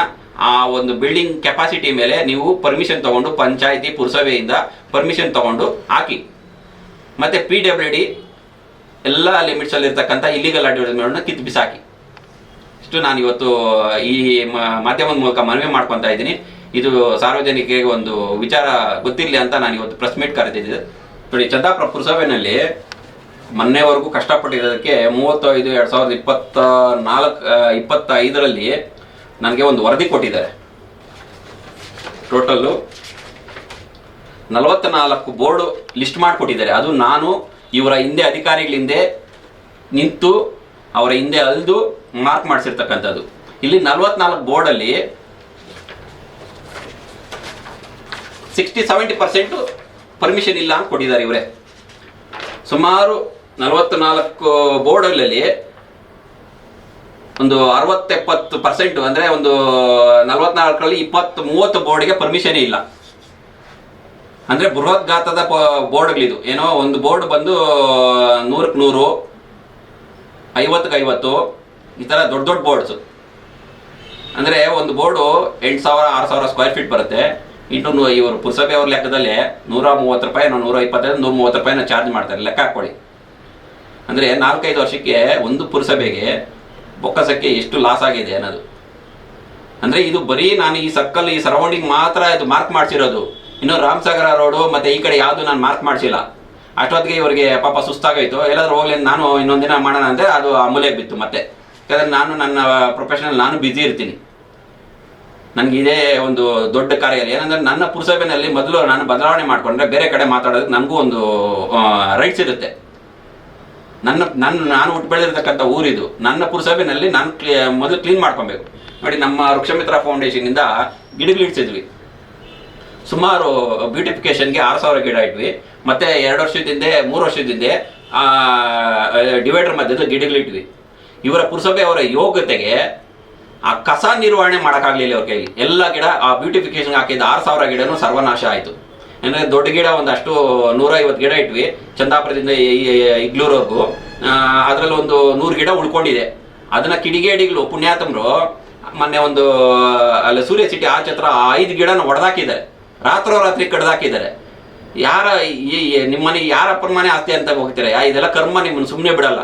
S1: ಆ ಒಂದು ಬಿಲ್ಡಿಂಗ್ ಕೆಪಾಸಿಟಿ ಮೇಲೆ ನೀವು ಪರ್ಮಿಷನ್ ತೊಗೊಂಡು ಪಂಚಾಯಿತಿ ಪುರಸಭೆಯಿಂದ ಪರ್ಮಿಷನ್ ತೊಗೊಂಡು ಹಾಕಿ. ಮತ್ತು PWD ಎಲ್ಲ ಲಿಮಿಟ್ಸಲ್ಲಿರ್ತಕ್ಕಂಥ ಇಲ್ಲಿಗಲ್ ಅಡ್ವರ್ಟೈಸ್ಮೆಂಟ್ನ ಕಿತ್ತು ಬಿಸಾಕಿ. ಇಷ್ಟು ನಾನು ಇವತ್ತು ಈ ಮಾಧ್ಯಮದ ಮೂಲಕ ಮನವಿ ಮಾಡ್ಕೊತಾ ಇದ್ದೀನಿ. ಇದು ಸಾರ್ವಜನಿಕರಿಗೆ ಒಂದು ವಿಚಾರ ಗೊತ್ತಿರಲಿ ಅಂತ ನಾನು ಇವತ್ತು ಪ್ರೆಸ್ ಮೀಟ್ ಕರೆದಿದ್ದೆ. ನೋಡಿ, ಚಂದಾಪುರ ಪುರಸಭೆಯಲ್ಲಿ ಮೊನ್ನೆವರೆಗೂ ಕಷ್ಟಪಟ್ಟಿರೋದಕ್ಕೆ 35/2024-25ರಲ್ಲಿ ನನಗೆ ಒಂದು ವರದಿ ಕೊಟ್ಟಿದ್ದಾರೆ. ಟೋಟಲ್ಲು 44 ಬೋರ್ಡು ಲಿಸ್ಟ್ ಮಾಡಿಕೊಟ್ಟಿದ್ದಾರೆ. ಅದು ನಾನು ಇವರ ಹಿಂದೆ ಅಧಿಕಾರಿಗಳ ಹಿಂದೆ ನಿಂತು ಅವರ ಹಿಂದೆ ಅಲ್ದು ಮಾರ್ಕ್ ಮಾಡಿಸಿರ್ತಕ್ಕಂಥದ್ದು. ಇಲ್ಲಿ 44 ಬೋರ್ಡಲ್ಲಿ 60-70% ಪರ್ಮಿಷನ್ ಇಲ್ಲ ಅಂತ ಕೊಟ್ಟಿದ್ದಾರೆ ಇವರೇ. ಸುಮಾರು 44 ಬೋರ್ಡಲ್ಲಿ ಒಂದು 60-70%, ಅಂದರೆ ಒಂದು 44ರಲ್ಲಿ 20-30 ಬೋರ್ಡ್ಗೆ ಪರ್ಮಿಷನೇ ಇಲ್ಲ. ಅಂದರೆ ಬೃಹತ್ ಗಾತ್ರದ ಬೋರ್ಡ್ಗಳಿದು. ಏನೋ ಒಂದು ಬೋರ್ಡ್ ಬಂದು 100ಕ್ಕೆ 100, 50ಕ್ಕೆ 50 ಈ ಥರ ದೊಡ್ಡ ದೊಡ್ಡ ಬೋರ್ಡ್ಸು. ಅಂದರೆ ಒಂದು ಬೋರ್ಡು 8,000-6,000 ಸ್ಕ್ವೇರ್ ಫೀಟ್ ಬರುತ್ತೆ. ಇವರು ಪುರಸಭೆ ಅವ್ರ ಲೆಕ್ಕದಲ್ಲಿ 130 ರೂಪಾಯಿ, 125-130 ರೂಪಾಯಿನ ಚಾರ್ಜ್ ಮಾಡ್ತಾರೆ. ಲೆಕ್ಕ ಹಾಕ್ಕೊಳ್ಳಿ. ಅಂದರೆ 4-5 ವರ್ಷಕ್ಕೆ ಒಂದು ಪುರಸಭೆಗೆ ಬೊಕ್ಕಸಕ್ಕೆ ಎಷ್ಟು ಲಾಸ್ ಆಗಿದೆ ಅನ್ನೋದು. ಅಂದರೆ ಇದು ಬರೀ ನಾನು ಈ ಸರ್ಕಲ್, ಈ ಸರೌಂಡಿಂಗ್ ಮಾತ್ರ ಇದು ಮಾರ್ಕ್ ಮಾಡಿಸಿರೋದು. ಇನ್ನು ರಾಮಸಾಗರ ರೋಡು ಮತ್ತು ಈ ಕಡೆ ಯಾವುದು ನಾನು ಮಾರ್ಕ್ ಮಾಡಿಸಿಲ್ಲ. ಅಷ್ಟೊತ್ತಿಗೆ ಇವರಿಗೆ ಪಾಪ ಸುಸ್ತಾಗೋಯ್ತು. ಎಲ್ಲಾದ್ರೂ ಹೋಗ್ಲಿ ನಾನು ಇನ್ನೊಂದು ದಿನ ಮಾಡೋಣ ಅಂದರೆ ಅದು ಅಮೂಲ್ಯಕ್ಕೆ ಬಿತ್ತು. ಮತ್ತೆ ಯಾಕಂದರೆ ನಾನು ನನ್ನ ಪ್ರೊಫೆಷನಲ್ ನಾನು ಬ್ಯುಸಿ ಇರ್ತೀನಿ. ನನಗೆ ಇದೇ ಒಂದು ದೊಡ್ಡ ಕಾರ್ಯ. ಏನಂದರೆ ನನ್ನ ಪುರಸಭೆಯಲ್ಲಿ ಮೊದಲು ನಾನು ಬದಲಾವಣೆ ಮಾಡಿಕೊಂಡ್ರೆ ಬೇರೆ ಕಡೆ ಮಾತಾಡೋದಕ್ಕೆ ನನಗೂ ಒಂದು ರೈಟ್ಸ್ ಇರುತ್ತೆ. ನಾನು ಹುಟ್ಟು ಬೆಳೆದಿರ್ತಕ್ಕಂಥ ಊರಿದು. ನನ್ನ ಪುರಸಭೆಯಲ್ಲಿ ನಾನು ಮೊದಲು ಕ್ಲೀನ್ ಮಾಡ್ಕೊಬೇಕು. ನೋಡಿ, ನಮ್ಮ ವೃಕ್ಷಮಿತ್ರ ಫೌಂಡೇಶನಿಂದ ಗಿಡಗಳಿಡ್ಸಿದ್ವಿ. ಸುಮಾರು ಬ್ಯೂಟಿಫಿಕೇಷನ್ಗೆ 6,000 ಗಿಡ ಇಟ್ವಿ. ಮತ್ತು 2 ವರ್ಷದಿಂದ 3 ವರ್ಷದಿಂದ ಡಿವೈಡರ್ ಮಧ್ಯದ ಗಿಡಗಳಿಟ್ವಿ. ಇವರ ಪುರಸಭೆಯವರ ಯೋಗ್ಯತೆಗೆ ಆ ಕಸ ನಿರ್ವಹಣೆ ಮಾಡೋಕ್ಕಾಗಲಿಲ್ಲ ಅವ್ರ ಕೈಲಿ. ಎಲ್ಲ ಗಿಡ ಆ ಬ್ಯೂಟಿಫಿಕೇಷನ್ಗೆ ಹಾಕಿದ 6,000 ಗಿಡನೂ ಸರ್ವನಾಶ ಆಯಿತು. ಅಂದರೆ ದೊಡ್ಡ ಗಿಡ ಒಂದಷ್ಟು 150 ಗಿಡ ಇಟ್ವಿ, ಚಂದಾಪುರದಿಂದ ಇಗ್ಲೂರವರೆಗೂ. ಅದರಲ್ಲಿ ಒಂದು 100 ಗಿಡ ಉಳ್ಕೊಂಡಿದೆ. ಅದನ್ನು ಕಿಡಿಗೇಡಿಗಳು ಪುಣ್ಯಾತಮರು ಮೊನ್ನೆ ಒಂದು ಅಲ್ಲಿ ಸೂರ್ಯ ಸಿಟಿ ಆಚೆ ಹತ್ರ 5 ಗಿಡನ ಒಡೆದಾಕಿದ್ದಾರೆ. ರಾತ್ರಿ ಕಡ್ದಾಕಿದ್ದಾರೆ. ಯಾರ ನಿಮ್ಮ ಮನೆಗೆ ಯಾರಪ್ಪನ ಮನೆ ಆಸ್ತಿ ಅಂತ ಹೋಗ್ತೀರಾ? ಇದೆಲ್ಲ ಕರ್ಮ ನಿಮ್ಮನ್ನು ಸುಮ್ಮನೆ ಬಿಡಲ್ಲ.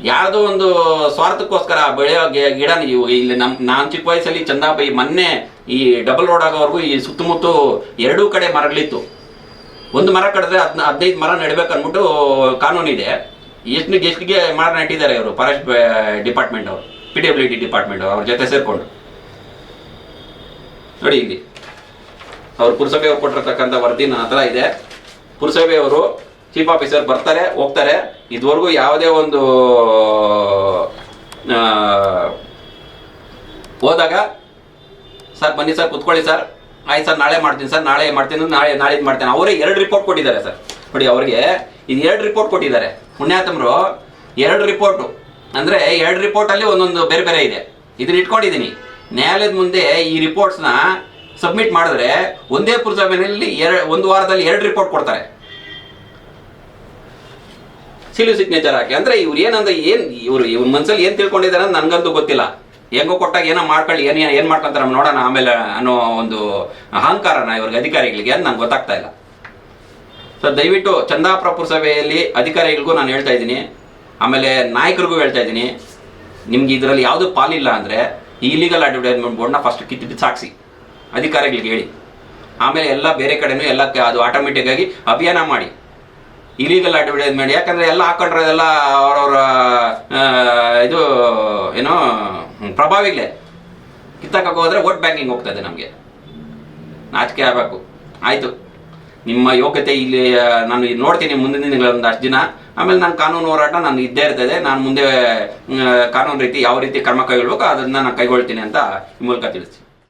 S1: ಯಾರ್ದೋ ಒಂದು ಸ್ವಾರ್ಥಕ್ಕೋಸ್ಕರ ಬೆಳೆಯೋ ಗಿಡ ನೀವು ಇಲ್ಲಿ ನಾನು ಚಿಕ್ಕ ವಯಸ್ಸಲ್ಲಿ ಚಂದಾಪೈ ಮೊನ್ನೆ ಈ ಡಬಲ್ ರೋಡ್ ಆಗೋವರೆಗೂ ಈ ಸುತ್ತಮುತ್ತ ಎರಡೂ ಕಡೆ ಮರಗಳಿತ್ತು. ಒಂದು ಮರ ಕಡಿದ್ರೆ 15 ಮರ ನೆಡಬೇಕು ಅಂದ್ಬಿಟ್ಟು ಕಾನೂನಿದೆ. ಎಷ್ಟಿಗೆ ಮರ ನೆಟ್ಟಿದ್ದಾರೆ ಇವರು ಫಾರೆಸ್ಟ್ ಡಿಪಾರ್ಟ್ಮೆಂಟ್ ಅವರು, PWD ಡಿಪಾರ್ಟ್ಮೆಂಟ್ ಅವ್ರ ಜೊತೆ ಸೇರಿಕೊಂಡು. ನೋಡಿ ಇಲ್ಲಿ ಅವ್ರು ಪುರಸಭೆಯವ್ರು ಕೊಟ್ಟಿರ್ತಕ್ಕಂಥ ವರದಿ ನನ್ನ ಹತ್ರ ಇದೆ. ಪುರಸಭೆಯವರು ಚೀಫ್ ಆಫೀಸರ್ ಬರ್ತಾರೆ ಹೋಗ್ತಾರೆ, ಇದುವರೆಗೂ ಯಾವುದೇ ಒಂದು ಹೋದಾಗ ಸರ್ ಬನ್ನಿ ಸರ್ ಕುತ್ಕೊಳ್ಳಿ ಸರ್, ಆಯ್ತು ಸರ್ ನಾಳೆ ಮಾಡ್ತೀನಿ ಸರ್, ನಾಳೆ ಮಾಡ್ತೀನಿ, ನಾಳೆ ಮಾಡ್ತೇನೆ. ಅವರೇ 2 ರಿಪೋರ್ಟ್ ಕೊಟ್ಟಿದ್ದಾರೆ ಸರ್. ನೋಡಿ ಅವ್ರಿಗೆ ಇದು 2 ರಿಪೋರ್ಟ್ ಕೊಟ್ಟಿದ್ದಾರೆ ಪುಣ್ಯಾತಮರು. 2 ರಿಪೋರ್ಟು ಅಂದರೆ 2 ರಿಪೋರ್ಟಲ್ಲಿ ಒಂದೊಂದು ಬೇರೆ ಬೇರೆ ಇದೆ. ಇದನ್ನ ಇಟ್ಕೊಂಡಿದ್ದೀನಿ. ನ್ಯಾಯಾಲಯದ ಮುಂದೆ ಈ ರಿಪೋರ್ಟ್ಸ್ನ ಸಬ್ಮಿಟ್ ಮಾಡಿದ್ರೆ ಒಂದೇ ಪುರಸಭೆಯಲ್ಲಿ 1 ವಾರದಲ್ಲಿ 2 ರಿಪೋರ್ಟ್ ಕೊಡ್ತಾರೆ ಸಿಲು ಸಿಗ್ನೇಚರ್ ಹಾಕಿ. ಅಂದರೆ ಇವ್ರು ಏನಂದ್ರೆ ಇವ್ರ ಮನಸ್ಸಲ್ಲಿ ಏನು ತಿಳ್ಕೊಂಡಿದ್ದಾರೆ ಅಂತ ನನಗಂತೂ ಗೊತ್ತಿಲ್ಲ. ಹೆಂಗೋ ಕೊಟ್ಟಾಗ ಏನೋ ಮಾಡ್ಕೊಳ್ಳಿ, ಏನು ಮಾಡ್ಕೊಂತಾರೆ ನೋಡೋಣ ಆಮೇಲೆ ಅನ್ನೋ ಒಂದು ಅಹಂಕಾರನ ಇವ್ರಿಗೆ ಅಧಿಕಾರಿಗಳಿಗೆ ಅಂತ ನಂಗೆ ಗೊತ್ತಾಗ್ತಾ ಇಲ್ಲ. ಸೊ ದಯವಿಟ್ಟು ಚಂದಾಪುರ ಪುರಸಭೆಯಲ್ಲಿ ಅಧಿಕಾರಿಗಳಿಗೂ ನಾನು ಹೇಳ್ತಾ ಇದ್ದೀನಿ, ಆಮೇಲೆ ನಾಯಕರಿಗೂ ಹೇಳ್ತಾ ಇದ್ದೀನಿ, ನಿಮ್ಗೆ ಇದರಲ್ಲಿ ಯಾವುದೂ ಪಾಲಿಲ್ಲ ಅಂದರೆ ಈ ಇಲಿಗಲ್ ಅಡ್ವರ್ಟೈಸ್ಮೆಂಟ್ ಬೋರ್ಡ್ನ ಫಸ್ಟ್ ಬಿಸಾಕ್ಸಿ ಅಧಿಕಾರಿಗಳಿಗೆ ಹೇಳಿ. ಆಮೇಲೆ ಎಲ್ಲ ಬೇರೆ ಕಡೆನೂ ಎಲ್ಲ ಅದು ಆಟೋಮೆಟಿಕ್ಕಾಗಿ ಅಭಿಯಾನ ಮಾಡಿ ಇಲಿಗಲ್ ಅಡ್ವರ್ಟೈಸ್ಮೆಂಟ್. ಯಾಕಂದರೆ ಎಲ್ಲ ಹಾಕೊಂಡ್ರೆ ಎಲ್ಲ ಅವರವರ ಇದು ಏನೋ ಪ್ರಭಾವಿಗಳೇ ಕಿತ್ತಕ್ಕೆ ಹೋದರೆ ವೋಟ್ ಬ್ಯಾಂಕಿಂಗ್ ಹೋಗ್ತದೆ. ನಮಗೆ ನಾಚಿಕೆ ಆಗಬೇಕು. ಆಯಿತು, ನಿಮ್ಮ ಯೋಗ್ಯತೆ ಇಲ್ಲಿ ನಾನು ನೋಡ್ತೀನಿ ಮುಂದಿನ ದಿನಗಳಲ್ಲಿ ಒಂದಷ್ಟು ದಿನ. ಆಮೇಲೆ ನಾನು ಕಾನೂನು ಹೋರಾಟ ನಾನು ಇದ್ದೇ ಇರ್ತದೆ. ನಾನು ಮುಂದೆ ಕಾನೂನು ರೀತಿ ಯಾವ ರೀತಿ ಕ್ರಮ ಕೈಗೊಳ್ಬೇಕು ಅದನ್ನು ನಾನು ಕೈಗೊಳ್ತೀನಿ ಅಂತ ಈ ಮೂಲಕ ತಿಳಿಸ್ತೀನಿ.